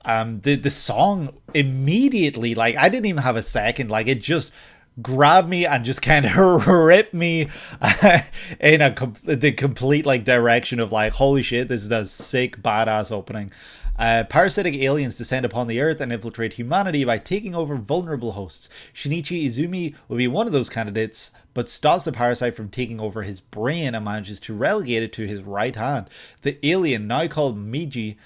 The song immediately, like, I didn't even have a second, like, it just grabbed me and just kind of ripped me in the complete like direction of like, holy shit, this is a sick badass opening. Parasitic aliens descend upon the earth and infiltrate humanity by taking over vulnerable hosts. Shinichi Izumi will be one of those candidates, but stops the parasite from taking over his brain and manages to relegate it to his right hand. The alien, now called Migi,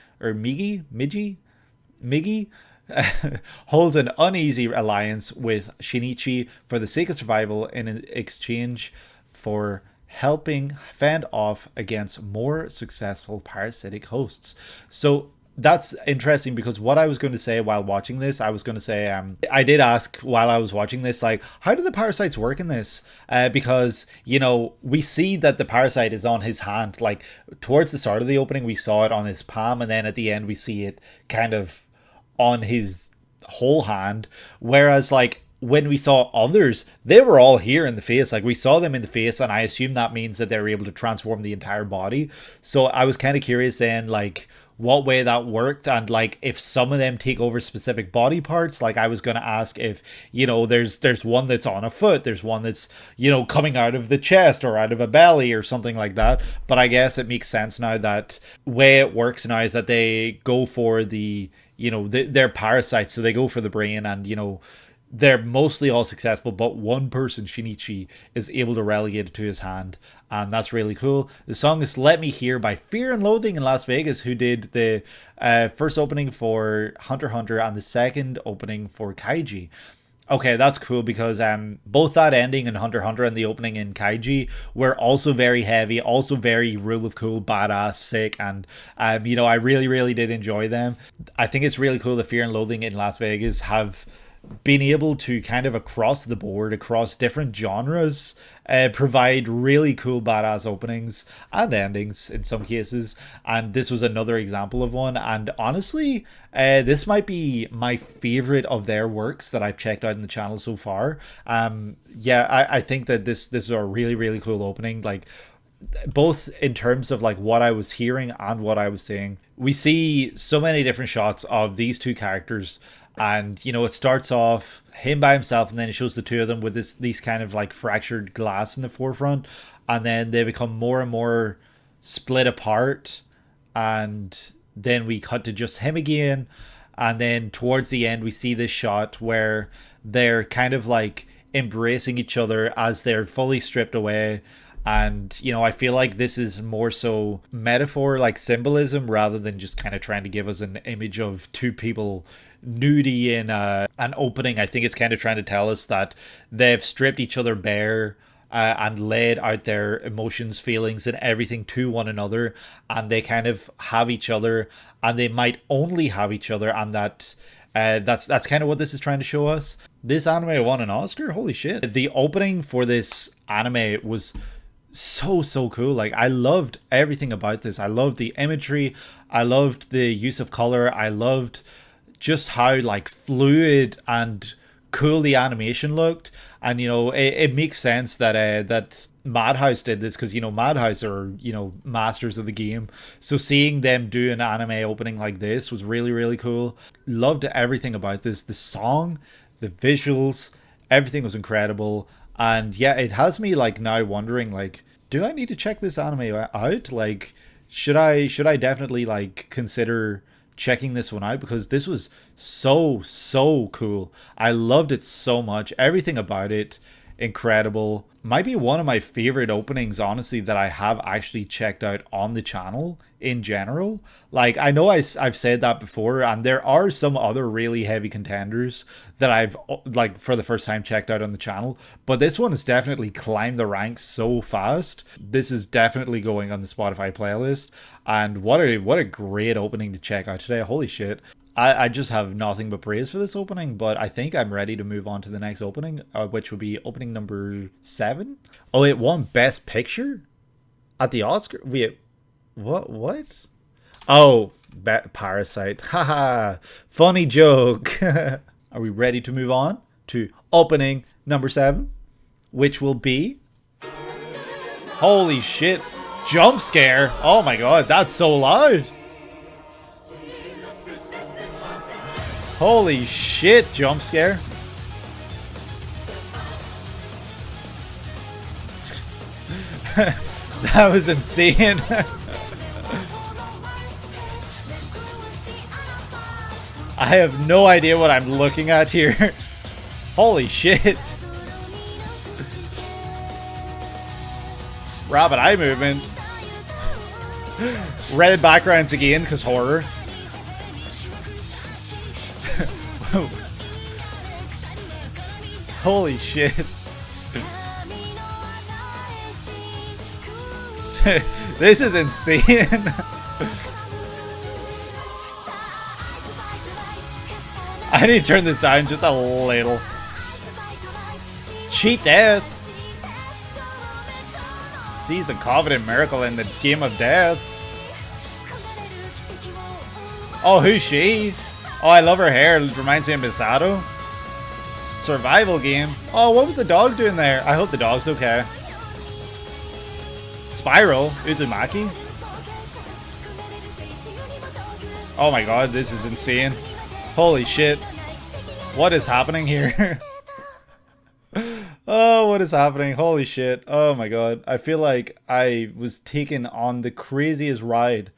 holds an uneasy alliance with Shinichi for the sake of survival in exchange for helping fend off against more successful parasitic hosts. So that's interesting, because what I was going to say while watching this, I was going to say, I did ask while I was watching this, like, how do the parasites work in this? Because, you know, we see that the parasite is on his hand. Like, towards the start of the opening, we saw it on his palm, and then at the end, we see it kind of on his whole hand. Whereas, like, when we saw others, they were all here in the face. Like, we saw them in the face, and I assume that means that they were able to transform the entire body. So I was kind of curious then, like, what way that worked, and like if some of them take over specific body parts. Like, I was going to ask if, you know, there's one that's on a foot, there's one that's, you know, coming out of the chest or out of a belly or something like that. But I guess it makes sense now that way it works now is that they go for the, you know, they're parasites, so they go for the brain, and, you know, they're mostly all successful, but one person, Shinichi, is able to relegate it to his hand, and that's really cool. The song is Let Me Hear by Fear and Loathing in Las Vegas, who did the first opening for Hunter x Hunter and the second opening for Kaiji. Okay, that's cool, because both that ending in Hunter x Hunter and the opening in Kaiji were also very heavy, also very Rule of Cool, badass, sick, and you know, I really, really did enjoy them. I think it's really cool that Fear and Loathing in Las Vegas have been able to kind of across the board, across different genres, provide really cool badass openings and endings in some cases, and this was another example of one. And honestly, this might be my favorite of their works that I've checked out in the channel so far. Yeah, I think that this is a really, really cool opening, like both in terms of like what I was hearing and what I was seeing. We see so many different shots of these two characters, and, you know, it starts off him by himself, and then it shows the two of them with these kind of like fractured glass in the forefront, and then they become more and more split apart, and then we cut to just him again, and then towards the end we see this shot where they're kind of like embracing each other as they're fully stripped away. And, you know, I feel like this is more so metaphor, like symbolism, rather than just kind of trying to give us an image of two people nudie in an opening. I think it's kind of trying to tell us that they've stripped each other bare and laid out their emotions, feelings, and everything to one another, and they kind of have each other, and they might only have each other, and that's kind of what this is trying to show us. This anime won an Oscar. Holy shit! The opening for this anime was so cool. Like, I loved everything about this. I loved the imagery, I loved the use of color, I loved just how like fluid and cool the animation looked. And, you know, it makes sense that that Madhouse did this, because, you know, Madhouse are, you know, masters of the game. So seeing them do an anime opening like this was really, really cool. Loved everything about this. The song, the visuals, everything was incredible. And yeah, it has me like now wondering, like, do I need to check this anime out? Like, should I definitely like consider checking this one out, because this was so cool. I loved it so much. Everything about it, incredible. Might be one of my favorite openings, honestly, that I have actually checked out on the channel in general. Like, I know I've said that before, and there are some other really heavy contenders that I've, like, for the first time checked out on the channel, but this one has definitely climbed the ranks so fast. This is definitely going on the Spotify playlist, and what a great opening to check out today. Holy shit. I just have nothing but praise for this opening, but I think I'm ready to move on to the next opening, which would be opening number 7. Oh, it won Best Picture at the Oscar. Wait, what? Oh, Parasyte. Haha, funny joke. Are we ready to move on to opening number 7, which will be... Holy shit, jump scare. Oh my god, that's so loud. Holy shit, jump scare. That was insane. I have no idea what I'm looking at here. Holy shit. Rapid eye movement. Red backgrounds again, because horror. Holy shit. This is insane. I need to turn this down just a little. Cheap death. Sees a confident miracle in the game of death. Oh, who's she? Oh, I love her hair. It reminds me of Misato. Survival game. Oh, what was the dog doing there? I hope the dog's okay. Spiral. Uzumaki. Oh my god, this is insane. Holy shit. What is happening here? Oh, what is happening? Holy shit. Oh my god. I feel like I was taken on the craziest ride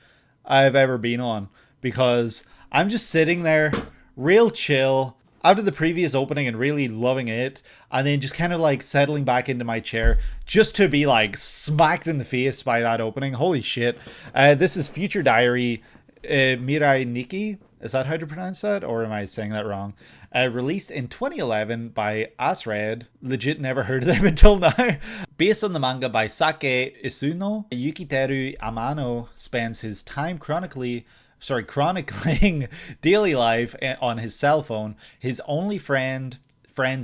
I've ever been on, because I'm just sitting there, real chill, out of the previous opening and really loving it, and then just kind of like settling back into my chair just to be like smacked in the face by that opening. Holy shit. This is Future Diary, Mirai Nikki. Is that how to pronounce that? Or am I saying that wrong? Released in 2011 by Asred. Legit never heard of them until now. Based on the manga by Sake Isuno, Yukiteru Amano spends his time chronicling daily life on his cell phone, his only friends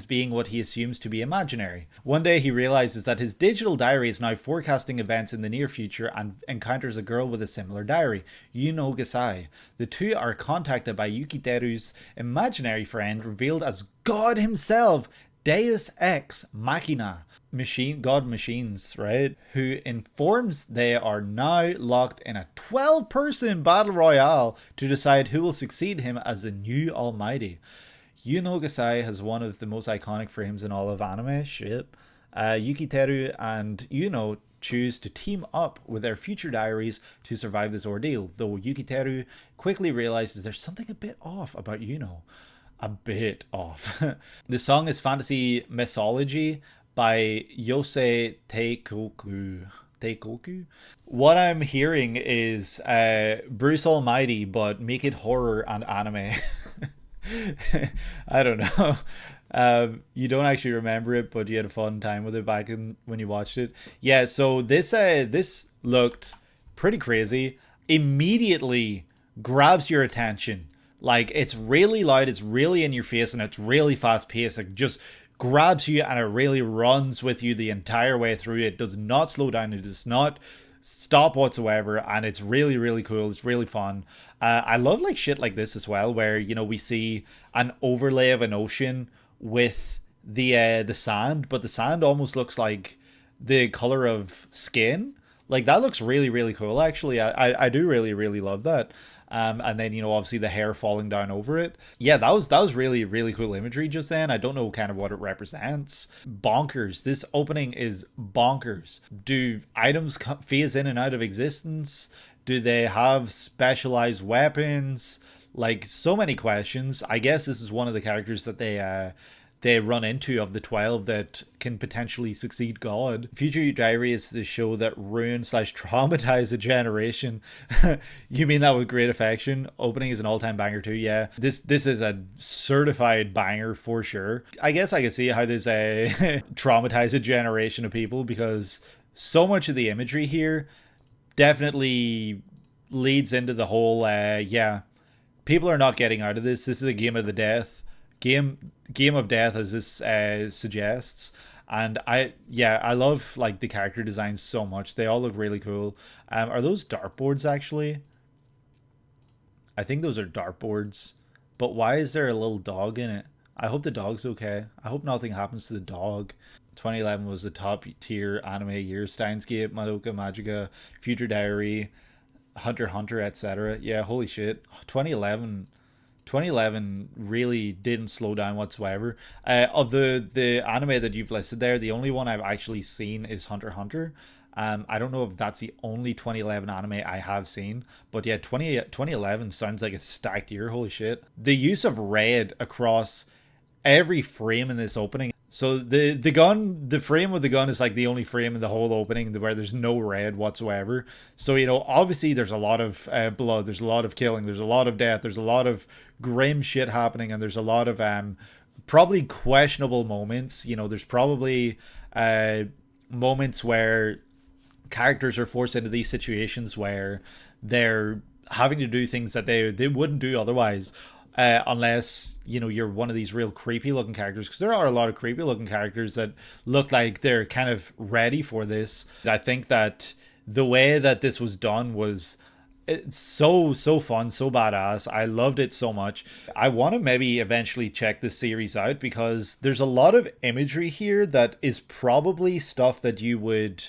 being what he assumes to be imaginary. One day he realizes that his digital diary is now forecasting events in the near future and encounters a girl with a similar diary, Yuno Gasai. The two are contacted by Yukiteru's imaginary friend, revealed as God himself, Deus Ex Machina. God machines, right? Who informs they are now locked in a 12-person battle royale to decide who will succeed him as the new almighty. Yuno Gasai has one of the most iconic frames in all of anime. Shit. Yukiteru and Yuno choose to team up with their future diaries to survive this ordeal, though Yukiteru quickly realizes there's something a bit off about Yuno. A bit off. The song is Fantasy Mesology by Yousei Teikoku. What I'm hearing is Bruce Almighty, but make it horror and anime. I don't know. You don't actually remember it, but you had a fun time with it back when you watched it. Yeah, so this looked pretty crazy. Immediately grabs your attention. Like, it's really loud, it's really in your face, and it's really fast paced. It just grabs you and it really runs with you the entire way through. It does not slow down, it does not stop whatsoever, and it's really, really cool. It's really fun. I love like shit like this as well, where, you know, we see an overlay of an ocean with the sand, but the sand almost looks like the color of skin. Like, that looks really, really cool, actually. I do really, really love that. And then, you know, obviously the hair falling down over it. Yeah, that was really, really cool imagery just then. I don't know kind of what it represents. Bonkers. This opening is bonkers. Do items phase in and out of existence? Do they have specialized weapons? Like, so many questions. I guess this is one of the characters that they run into of the 12 that can potentially succeed God. Future Diary is the show that ruined slash traumatized a generation. You mean that with great affection? Opening is an all-time banger too. Yeah, this is a certified banger for sure. I guess I could see how this traumatized a generation of people, because so much of the imagery here definitely leads into the whole yeah, people are not getting out of this. This is a game of the death. Game of death, as this suggests. And I love like the character designs so much. They all look really cool. Are those dartboards actually? I think those are dartboards. But why is there a little dog in it? I hope the dog's okay. I hope nothing happens to the dog. 2011 was the top tier anime year. Steins Gate, Madoka Magica, Future Diary, Hunter x Hunter, etc. Yeah, holy shit. 2011 really didn't slow down whatsoever. Of the anime that you've listed there, the only one I've actually seen is Hunter x Hunter. I don't know if that's the only 2011 anime I have seen, but yeah, 2011 sounds like a stacked year. Holy shit. The use of red across every frame in this opening. So the frame of the gun is like the only frame in the whole opening where there's no red whatsoever. So, you know, obviously there's a lot of blood, there's a lot of killing, there's a lot of death, there's a lot of grim shit happening, and there's a lot of probably questionable moments. You know, there's probably moments where characters are forced into these situations where they're having to do things that they wouldn't do otherwise. Unless, you know, you're one of these real creepy looking characters, because there are a lot of creepy looking characters that look like they're kind of ready for this. I think that the way that this was done was so fun, so badass. I loved it so much. I want to maybe eventually check this series out, because there's a lot of imagery here that is probably stuff that you would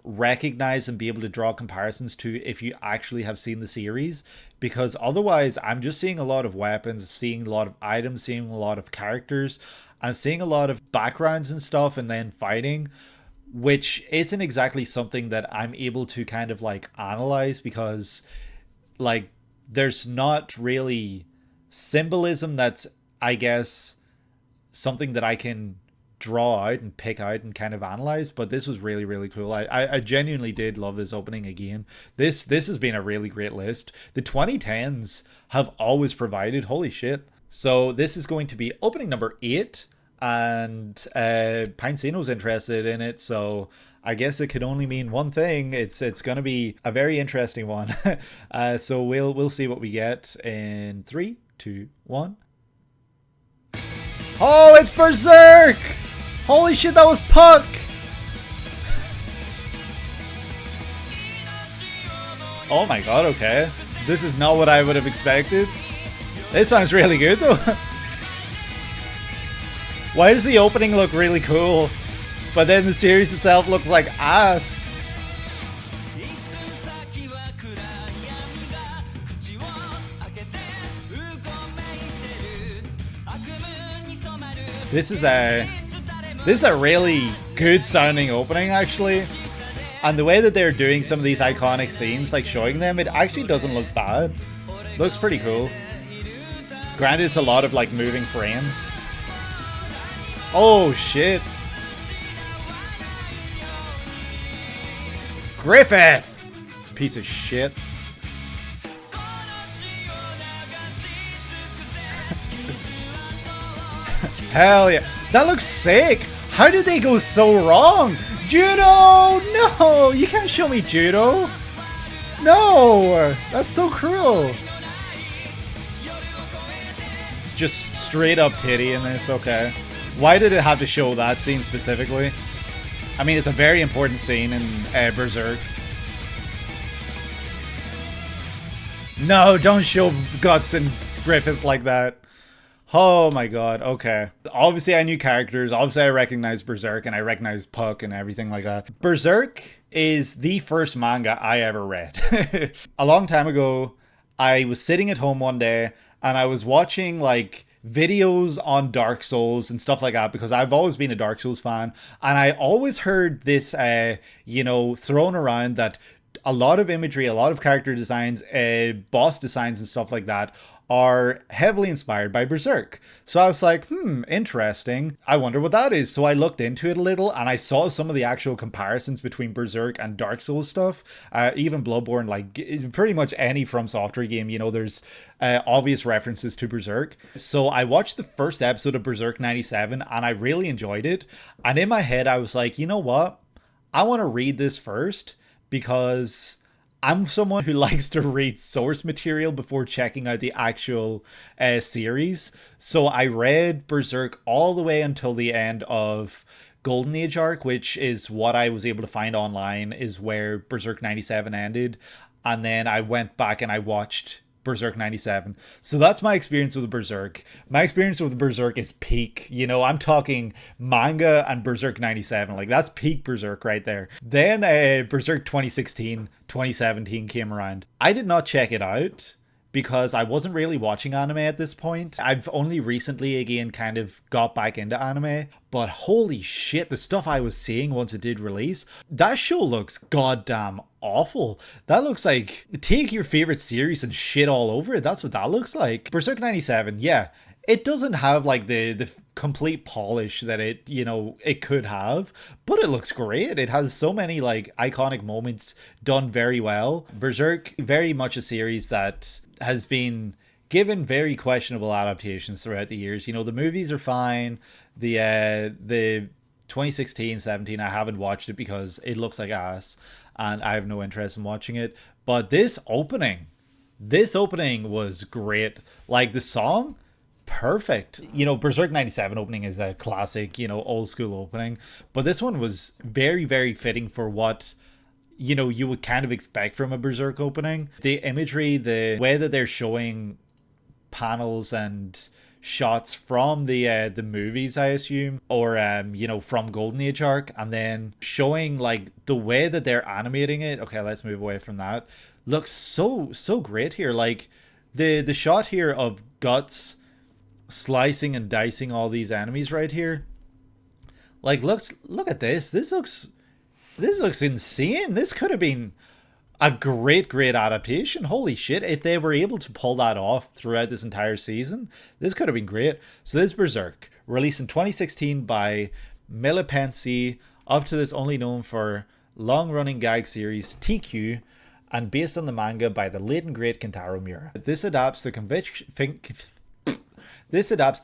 recognize and be able to draw comparisons to if you actually have seen the series, because otherwise I'm just seeing a lot of weapons, seeing a lot of items, seeing a lot of characters, and seeing a lot of backgrounds and stuff, and then fighting, which isn't exactly something that I'm able to kind of like analyze, because like there's not really symbolism that's, I guess, something that I can draw out and pick out and kind of analyze. But this was really, really cool. I genuinely did love this opening again. This has been a really great list. The 2010s have always provided. Holy shit. So this is going to be opening number 8, and Pincino's interested in it, so I guess it could only mean one thing. It's going to be a very interesting one. So we'll see what we get in 3, 2, 1. Oh, it's Berserk! Holy shit, that was Puck! Oh my god, okay. This is not what I would have expected. This sounds really good though. Why does the opening look really cool, but then the series itself looks like ass? This is a really good sounding opening, actually. And the way that they're doing some of these iconic scenes, like showing them, it actually doesn't look bad. Looks pretty cool. Granted, it's a lot of like moving frames. Oh shit. Griffith! Piece of shit. Hell yeah. That looks sick. How did they go so wrong? Judo! No! You can't show me judo. No! That's so cruel. It's just straight up titty in this, okay. Why did it have to show that scene specifically? I mean, it's a very important scene in Berserk. No, don't show Guts and Griffith like that. Oh my god, okay. Obviously I knew characters, obviously I recognized Berserk, and I recognized Puck and everything like that. Berserk is the first manga I ever read. A long time ago, I was sitting at home one day, and I was watching like videos on Dark Souls and stuff like that, because I've always been a Dark Souls fan, and I always heard this, you know, thrown around that a lot of imagery, a lot of character designs, boss designs and stuff like that are heavily inspired by Berserk. So I was like, interesting. I wonder what that is. So I looked into it a little and I saw some of the actual comparisons between Berserk and Dark Souls stuff. Even Bloodborne, like pretty much any From Software game, you know, there's obvious references to Berserk. So I watched the first episode of Berserk 97 and I really enjoyed it. And in my head, I was like, you know what? I want to read this first because I'm someone who likes to read source material before checking out the actual series. So I read Berserk all the way until the end of Golden Age arc, which is what I was able to find online, is where Berserk 97 ended. And then I went back and I watched Berserk 97. So that's my experience with Berserk. My experience with Berserk is peak. You know, I'm talking manga and Berserk 97. Like, that's peak Berserk right there. Then Berserk 2016, 2017 came around. I did not check it out because I wasn't really watching anime at this point. I've only recently again kind of got back into anime, but holy shit, the stuff I was seeing once it did release, that show looks goddamn awful. That looks like take your favorite series and shit all over it. That's what that looks like. Berserk 97, yeah. It doesn't have like the complete polish that it, you know, it could have, but it looks great. It has so many like iconic moments done very well. Berserk, very much a series that has been given very questionable adaptations throughout the years. You know, the movies are fine. The 2016, 17, I haven't watched it because it looks like ass and I have no interest in watching it. But this opening was great. Like the song, perfect. You know, Berserk 97 opening is a classic, you know, old school opening, but this one was very, very fitting for what, you know, you would kind of expect from a Berserk opening. The imagery, the way that they're showing panels and shots from the movies, I assume, or you know, from Golden Age arc, and then showing like the way that they're animating it. Okay, let's move away from that. Looks so great here. Like the shot here of Guts slicing and dicing all these enemies right here. Like, look at this. This looks insane. This could have been a great adaptation. Holy shit, if they were able to pull that off throughout this entire season, this could have been great. So this Berserk, released in 2016 by Milipensi, up to this only known for long-running gag series TQ, and based on the manga by the late and great Kentaro Miura. This adapts the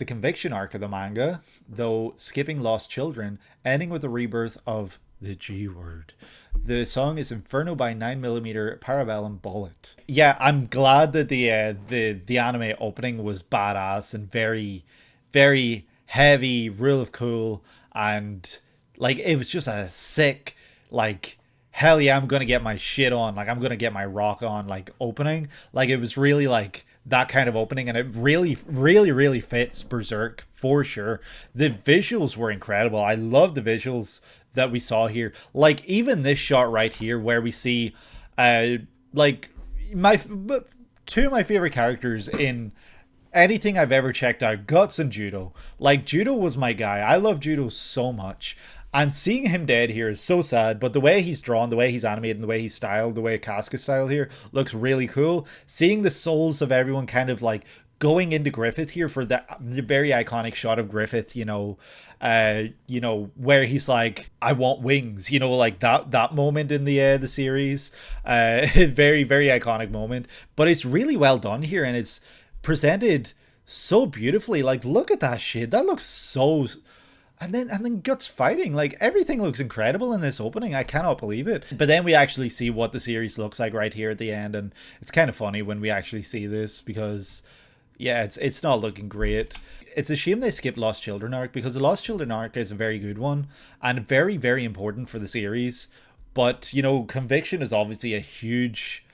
conviction arc of the manga, though skipping Lost Children, ending with the rebirth of the G word. The song is Inferno by 9mm Parabellum Bullet. Yeah, I'm glad that the anime opening was badass and very, very heavy, rule of cool, and like it was just a sick, like, hell yeah, I'm gonna get my shit on, like I'm gonna get my rock on, like opening. Like it was really like that kind of opening, and it really fits Berserk for sure. The visuals were incredible. I love the visuals that we saw here. Like even this shot right here where we see like two of my favorite characters in anything I've ever checked out, Guts and Judo. Like Judo was my guy. I love Judo so much. And seeing him dead here is so sad, but the way he's drawn, the way he's animated, and the way he's styled, the way Casca's styled here looks really cool. Seeing the souls of everyone kind of like going into Griffith here for the very iconic shot of Griffith, you know, where he's like, I want wings, you know, like that moment in the series. Very, very iconic moment, but it's really well done here, and it's presented so beautifully. Like, look at that shit. That looks so... And then Guts fighting, like everything looks incredible in this opening. I cannot believe it. But then we actually see what the series looks like right here at the end, and it's kind of funny when we actually see this because, yeah, it's not looking great. It's a shame they skipped Lost Children arc, because the Lost Children arc is a very good one and very, very important for the series. But, you know, Conviction is obviously a huge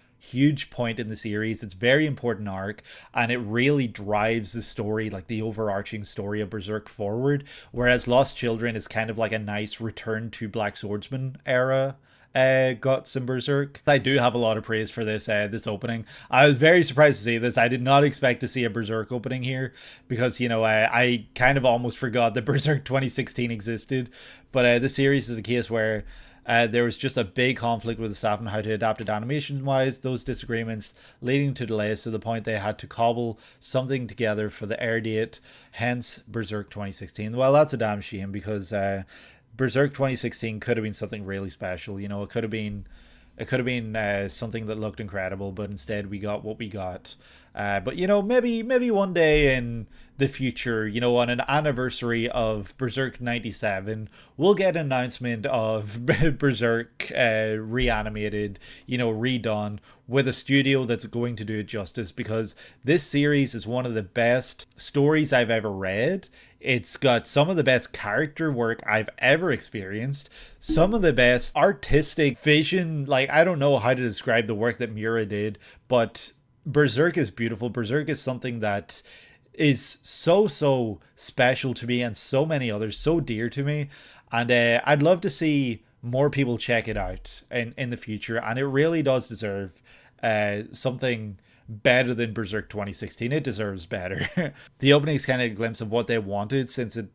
point in the series. It's very important arc, and it really drives the story, like the overarching story of Berserk forward, whereas Lost Children is kind of like a nice return to Black Swordsman era Guts and Berserk. I do have a lot of praise for this this opening. I was very surprised to see this. I did not expect to see a Berserk opening here because, you know, I kind of almost forgot that Berserk 2016 existed, but the series is a case where There was just a big conflict with the staff on how to adapt it animation-wise, those disagreements leading to delays to the point they had to cobble something together for the air date, hence Berserk 2016. Well, that's a damn shame, because Berserk 2016 could have been something really special. You know, it could have been something that looked incredible, but instead we got what we got. But you know, maybe one day in the future, you know, on an anniversary of Berserk 97, we'll get an announcement of Berserk reanimated, you know, redone, with a studio that's going to do it justice, because this series is one of the best stories I've ever read. It's got some of the best character work I've ever experienced, some of the best artistic vision. Like, I don't know how to describe the work that Miura did, but Berserk is beautiful. Berserk is something that is so special to me, and so many others, so dear to me. And I'd love to see more people check it out in the future, and it really does deserve something better than Berserk 2016. It deserves better. The opening is kind of a glimpse of what they wanted, since it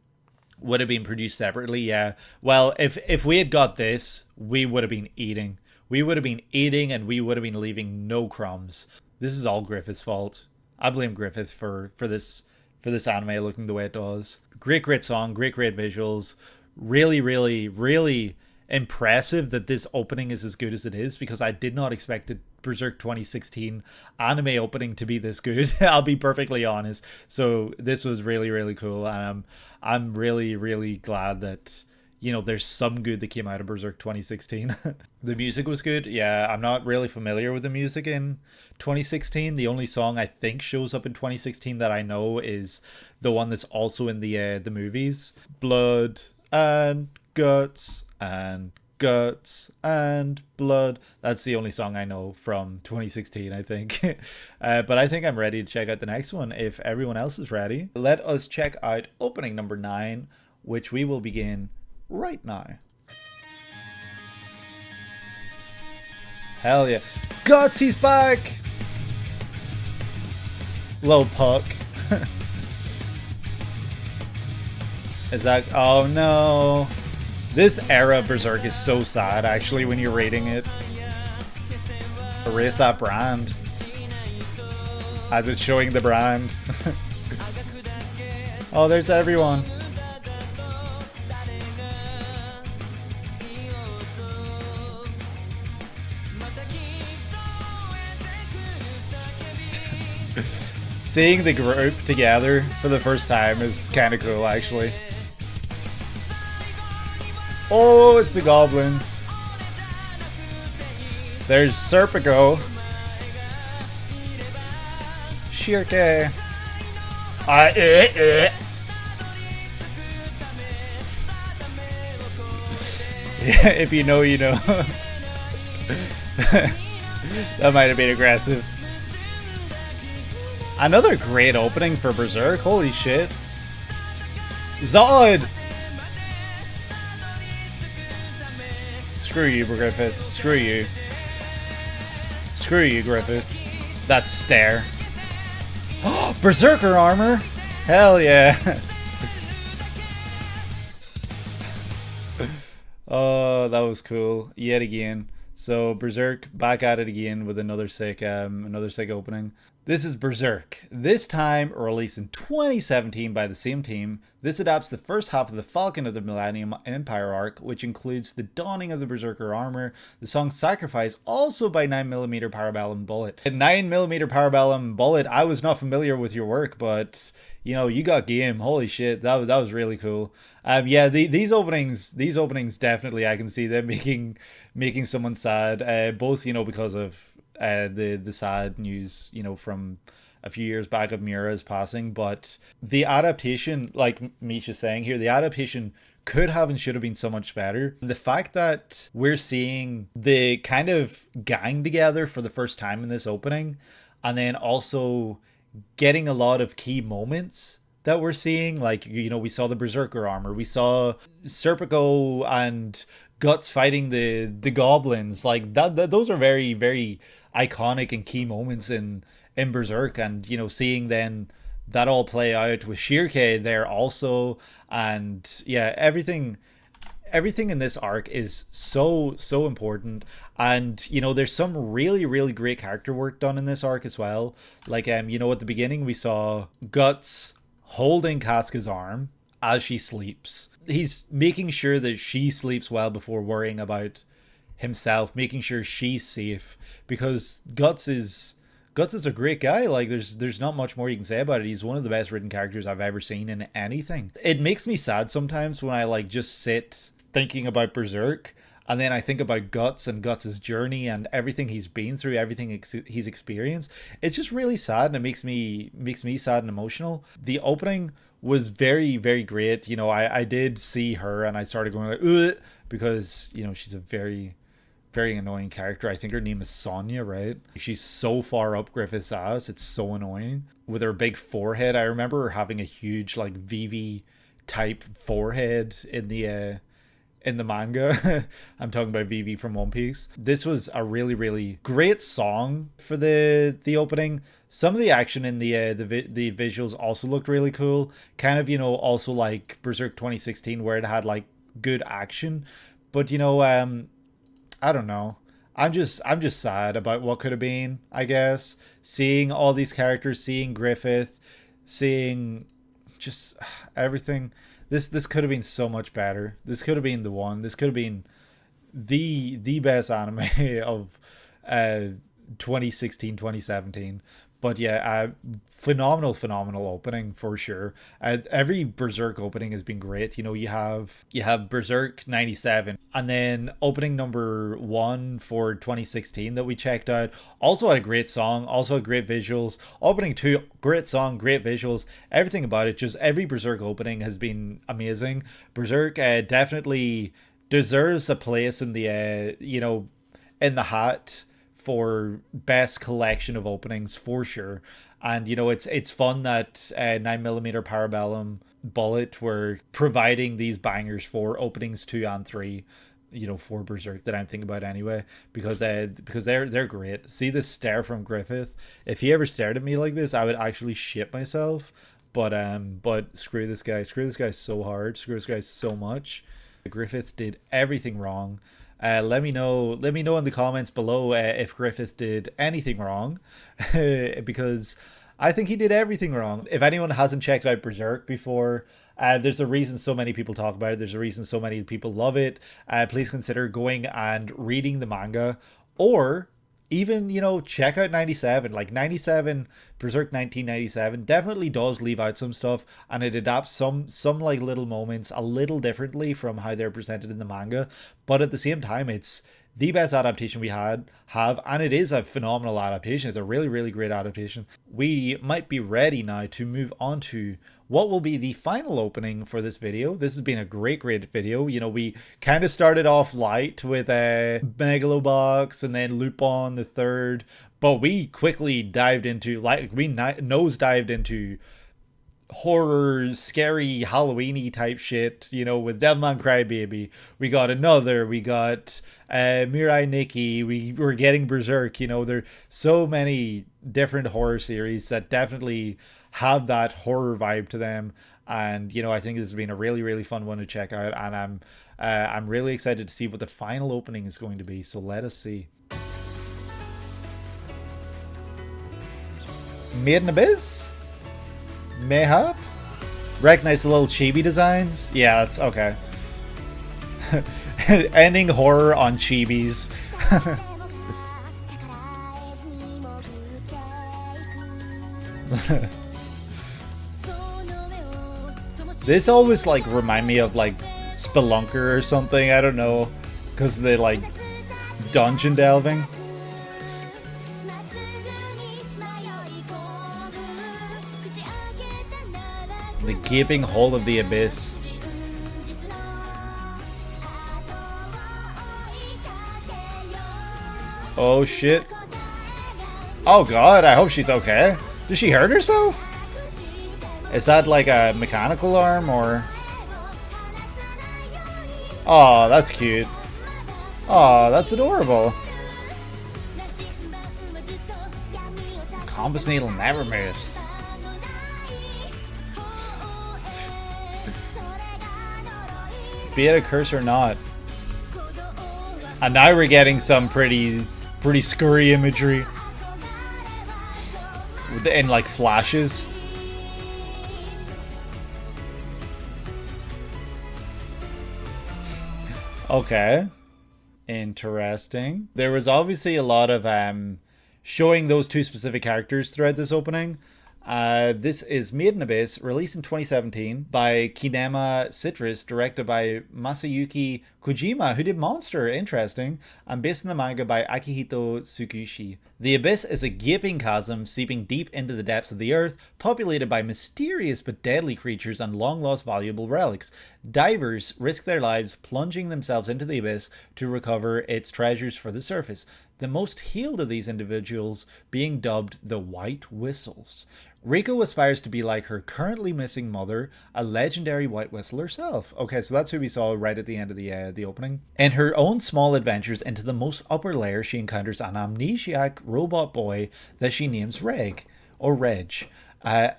would have been produced separately. Yeah, well, if we had got this, we would have been eating. We would have been eating, and we would have been leaving no crumbs. This is all Griffith's fault. I blame Griffith for this anime looking the way it does. Great song, great visuals. Really impressive that this opening is as good as it is, because I did not expect Berserk 2016 anime opening to be this good. I'll be perfectly honest. So this was really cool, and I'm really glad that, you know, there's some good that came out of Berserk 2016. The music was good. Yeah, I'm not really familiar with the music in 2016. The only song I think shows up in 2016 that I know is the one that's also in the movies. Blood and guts and guts and blood. That's the only song I know from 2016, I think. But I think I'm ready to check out the next one if everyone else is ready. Let us check out opening number 9, which we will begin right now. Hell yeah. Guts, he's back! Little Puck. Is that... Oh no. This era of Berserk is so sad, actually, when you're rating it. Erase that brand. As it's showing the brand. Oh, there's everyone. Seeing the group together for the first time is kind of cool, actually. Oh, it's the goblins. There's Serpico. Shirke. Yeah, if you know, you know. That might have been aggressive. Another great opening for Berserk. Holy shit. Zod! Screw you, Griffith. Screw you. Screw you, Griffith. That stare. Berserker armor! Hell yeah. Oh, that was cool. Yet again. So Berserk back at it again with another sick opening. This is Berserk, this time released in 2017 by the same team. This adapts the first half of the Falcon of the Millennium Empire arc, which includes the donning of the Berserker armor, the song Sacrifice, also by 9mm Parabellum Bullet. 9mm Parabellum Bullet, I was not familiar with your work, but you know, you got game. Holy shit, that was really cool. Yeah, these openings definitely, I can see them making someone sad. Both, you know, because of the sad news, you know, from a few years back of Miura's passing, but the adaptation, like Misha's saying here, the adaptation could have and should have been so much better. The fact that we're seeing the kind of gang together for the first time in this opening, and then also getting a lot of key moments that we're seeing, like, you know, we saw the Berserker armor, we saw Serpico and Guts fighting the goblins, like that those are very iconic and key moments in Berserk, and you know, seeing then that all play out with Shirke there also, and yeah, everything everything in this arc is so important, and you know, there's some really great character work done in this arc as well. Like you know, at the beginning we saw Guts holding Casca's arm as she sleeps. He's making sure that she sleeps well before worrying about himself, making sure she's safe, because Guts is a great guy. Like there's not much more you can say about it. He's one of the best written characters I've ever seen in anything. It makes me sad sometimes when I like just sit thinking about Berserk, and then I think about Guts and Guts' journey and everything he's been through, everything he's experienced. It's just really sad, and it makes me sad and emotional. The opening was very great. You know, I did see her and I started going like, ugh, because you know, she's a very annoying character. I think her name is Sonya, right? She's so far up Griffith's ass, it's so annoying. With her big forehead, I remember her having a huge like VV type forehead in the manga. I'm talking about Vivi from One Piece. This was a really great song for the opening. Some of the action in the visuals also looked really cool. Kind of, you know, also like Berserk 2016, where it had like good action. But you know, I don't know. I'm just sad about what could have been, I guess. Seeing all these characters, seeing Griffith, seeing just everything. This could have been so much better. This could have been the one. This could have been the best anime of 2016, 2017. But yeah, phenomenal opening for sure. Every Berserk opening has been great. You know, you have Berserk 97, and then opening number 1 for 2016 that we checked out also had a great song, also had great visuals. Opening 2, great song, great visuals, everything about it. Just every Berserk opening has been amazing. Berserk definitely deserves a place in the you know, in the hat for best collection of openings for sure. And you know, it's fun that 9mm Parabellum Bullet were providing these bangers for openings 2 and 3, you know, for Berserk, that I'm thinking about anyway, because they're great. See this stare from Griffith. If he ever stared at me like this, I would actually shit myself. But screw this guy so hard, screw this guy so much. Griffith did everything wrong. Let me know in the comments below if Griffith did anything wrong, because I think he did everything wrong. If anyone hasn't checked out Berserk before, there's a reason so many people talk about it. There's a reason so many people love it. Please consider going and reading the manga, or even, you know, check out 97. Like 97, Berserk 1997 definitely does leave out some stuff, and it adapts some like little moments a little differently from how they're presented in the manga. But at the same time, it's the best adaptation we have, and it is a phenomenal adaptation. It's a really great adaptation. We might be ready now to move on to what will be the final opening for this video. This has been a great video. You know, we kind of started off light with Megalo and then Lupin the third, but we quickly dived into, like, we nosedived into horror, scary, Halloween-y type shit, you know, with Devilman Crybaby. We got Mirai Nikki. We were getting Berserk. You know, there's so many different horror series that definitely have that horror vibe to them, and you know, I think this has been a really fun one to check out, and I'm really excited to see what the final opening is going to be. So let us see. Made in Abyss? Mayhap? Recognize the little chibi designs? Yeah, that's okay. Ending horror on chibis. This always like remind me of like Spelunker or something. I don't know, because they like dungeon delving. The gaping hole of the abyss. Oh shit. Oh god, I hope she's okay. Did she hurt herself? Is that like a mechanical arm or? Oh, that's cute. Oh, that's adorable. Compass needle never moves. Be it a curse or not. And now we're getting some pretty scurry imagery. In like flashes. Okay. Interesting. There was obviously a lot of showing those two specific characters throughout this opening. This is Made in Abyss, released in 2017 by Kinema Citrus, directed by Masayuki Kojima, who did Monster, interesting, and based in the manga by Akihito Tsukushi. The Abyss is a gaping chasm seeping deep into the depths of the earth, populated by mysterious but deadly creatures and long-lost valuable relics. Divers risk their lives plunging themselves into the abyss to recover its treasures for the surface. The most healed of these individuals being dubbed the White Whistles. Riko aspires to be like her currently missing mother, a legendary White Whistle herself. Okay, so that's who we saw right at the end of the opening. In her own small adventures into the most upper layer, she encounters an amnesiac robot boy that she names Reg, or Reg.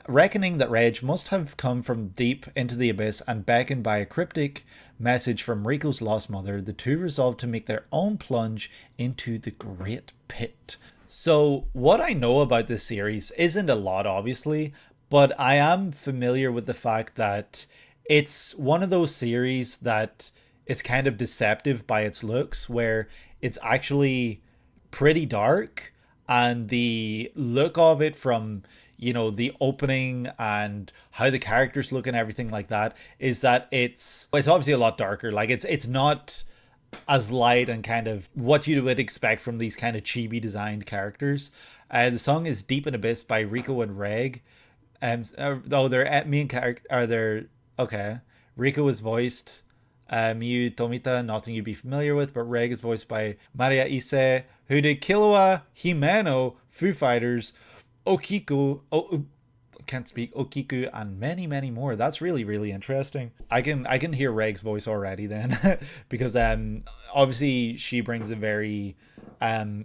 Reckoning that Reg must have come from deep into the abyss and beckoned by a cryptic message from Riko's lost mother, the two resolve to make their own plunge into the Great Pit. So what I know about this series isn't a lot, obviously, but I am familiar with the fact that it's one of those series that is kind of deceptive by its looks, where it's actually pretty dark, and the look of it from, you know, the opening and how the characters look and everything like that is that it's obviously a lot darker. Like it's not as light and kind of what you would expect from these kind of chibi designed characters. The song is Deep in Abyss by Riko and Reg. Their main character are there. Okay, Riko is voiced Miyu Tomita, nothing you'd be familiar with, but Reg is voiced by Mariya Ise, who did Killua, Himeno, Foo Fighters, Okiku, Okiku, and many more. That's really interesting. I can hear Reg's voice already then, because obviously she brings a very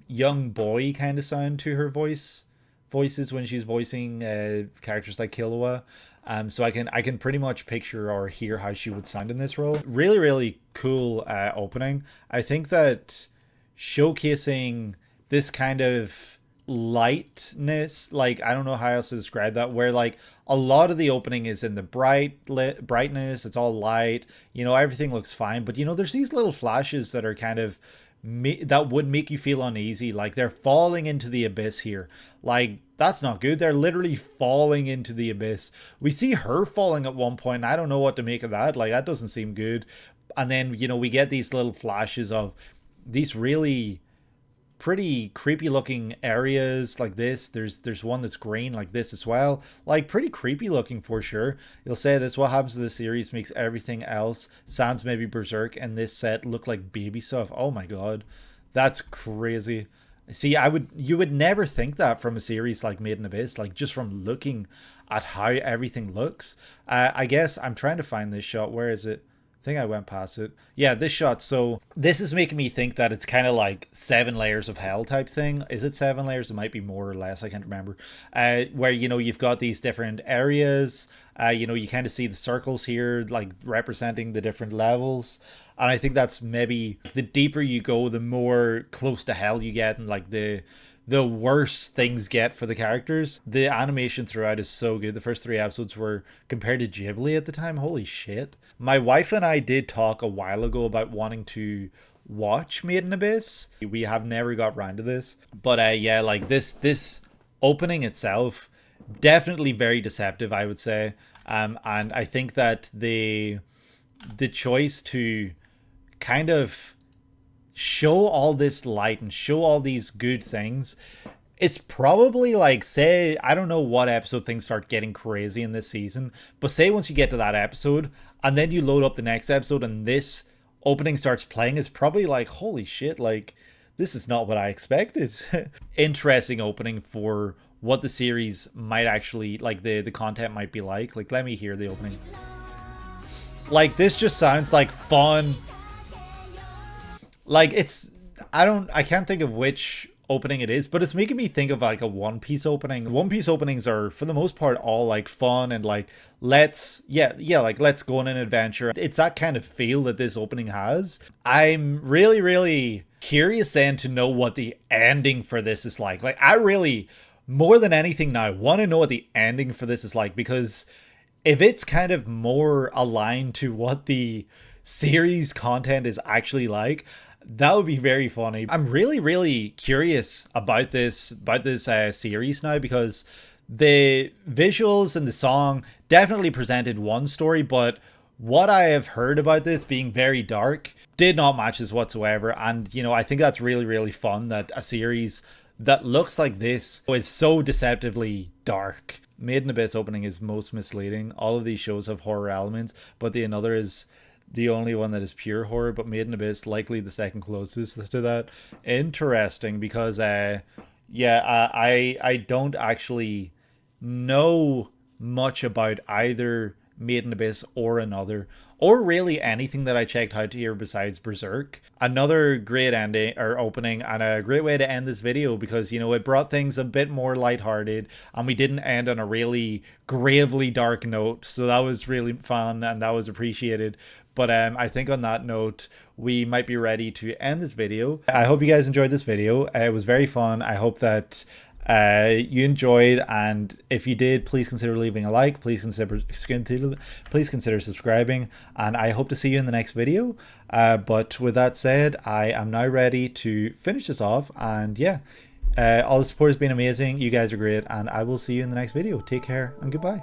young boy kind of sound to her voices when she's voicing characters like Killua. So I can pretty much picture or hear how she would sound in this role. Really cool opening. I think that showcasing this kind of lightness, like I don't know how else to describe that, where like a lot of the opening is in the brightness, it's all light, you know, everything looks fine, but you know, there's these little flashes that are kind of that would make you feel uneasy, like they're falling into the abyss here. Like that's not good. They're literally falling into the abyss. We see her falling at one point, and I don't know what to make of that. Like that doesn't seem good. And then, you know, we get these little flashes of these really pretty creepy looking areas like this. There's one that's green like this as well, like pretty creepy looking for sure. You'll say this: what happens to the series makes everything else, sans maybe Berserk, and this set look like baby stuff. Oh my god, that's crazy. See, you would never think that from a series like Made in Abyss, like just from looking at how everything looks. I guess I'm trying to find this shot. Where is it? I think I went past it. Yeah, this shot. So this is making me think that it's kind of like 7 layers of hell type thing. Is it 7 layers? It might be more or less. I can't remember. Where, you know, you've got these different areas. You know, you kind of see the circles here, like representing the different levels. And I think that's maybe the deeper you go, the more close to hell you get, and like the worse things get for the characters. The animation throughout is so good. The first 3 episodes were compared to Ghibli at the time. Holy shit. My wife and I did talk a while ago about wanting to watch Made in Abyss. We have never got around to this. But yeah, like this opening itself, definitely very deceptive, I would say. And I think that the choice to kind of show all this light and show all these good things, it's probably like, say, I don't know what episode things start getting crazy in this season, but say once you get to that episode and then you load up the next episode and this opening starts playing, it's probably like, holy shit, like this is not what I expected. Interesting opening for what the series might actually, like the content might be like. Like, let me hear the opening. Like, this just sounds like fun. Like, it's, I can't think of which opening it is, but it's making me think of like a One Piece opening. One Piece openings are for the most part all like fun and like let's go on an adventure. It's that kind of feel that this opening has. I'm really curious then to know what the ending for this is like. Like I really, more than anything now, want to know what the ending for this is like, because if it's kind of more aligned to what the series content is actually like, that would be very funny. I'm really curious about this series now, because the visuals and the song definitely presented one story, but what I have heard about this being very dark did not match this whatsoever. And you know, I think that's really fun that a series that looks like this is so deceptively dark. Made in Abyss opening is most misleading. All of these shows have horror elements, but the Another is the only one that is pure horror, but Made in Abyss likely the second closest to that. Interesting, because I don't actually know much about either Made in Abyss or Another, or really anything that I checked out here besides Berserk. Another great ending or opening, and a great way to end this video, because you know, it brought things a bit more lighthearted and we didn't end on a really gravely dark note, so that was really fun and that was appreciated. But I think on that note, we might be ready to end this video. I hope you guys enjoyed this video. It was very fun. I hope that you enjoyed, and if you did, please consider leaving a like, please consider subscribing, and I hope to see you in the next video. But with that said, I am now ready to finish this off, and yeah, all the support has been amazing. You guys are great, and I will see you in the next video. Take care and goodbye.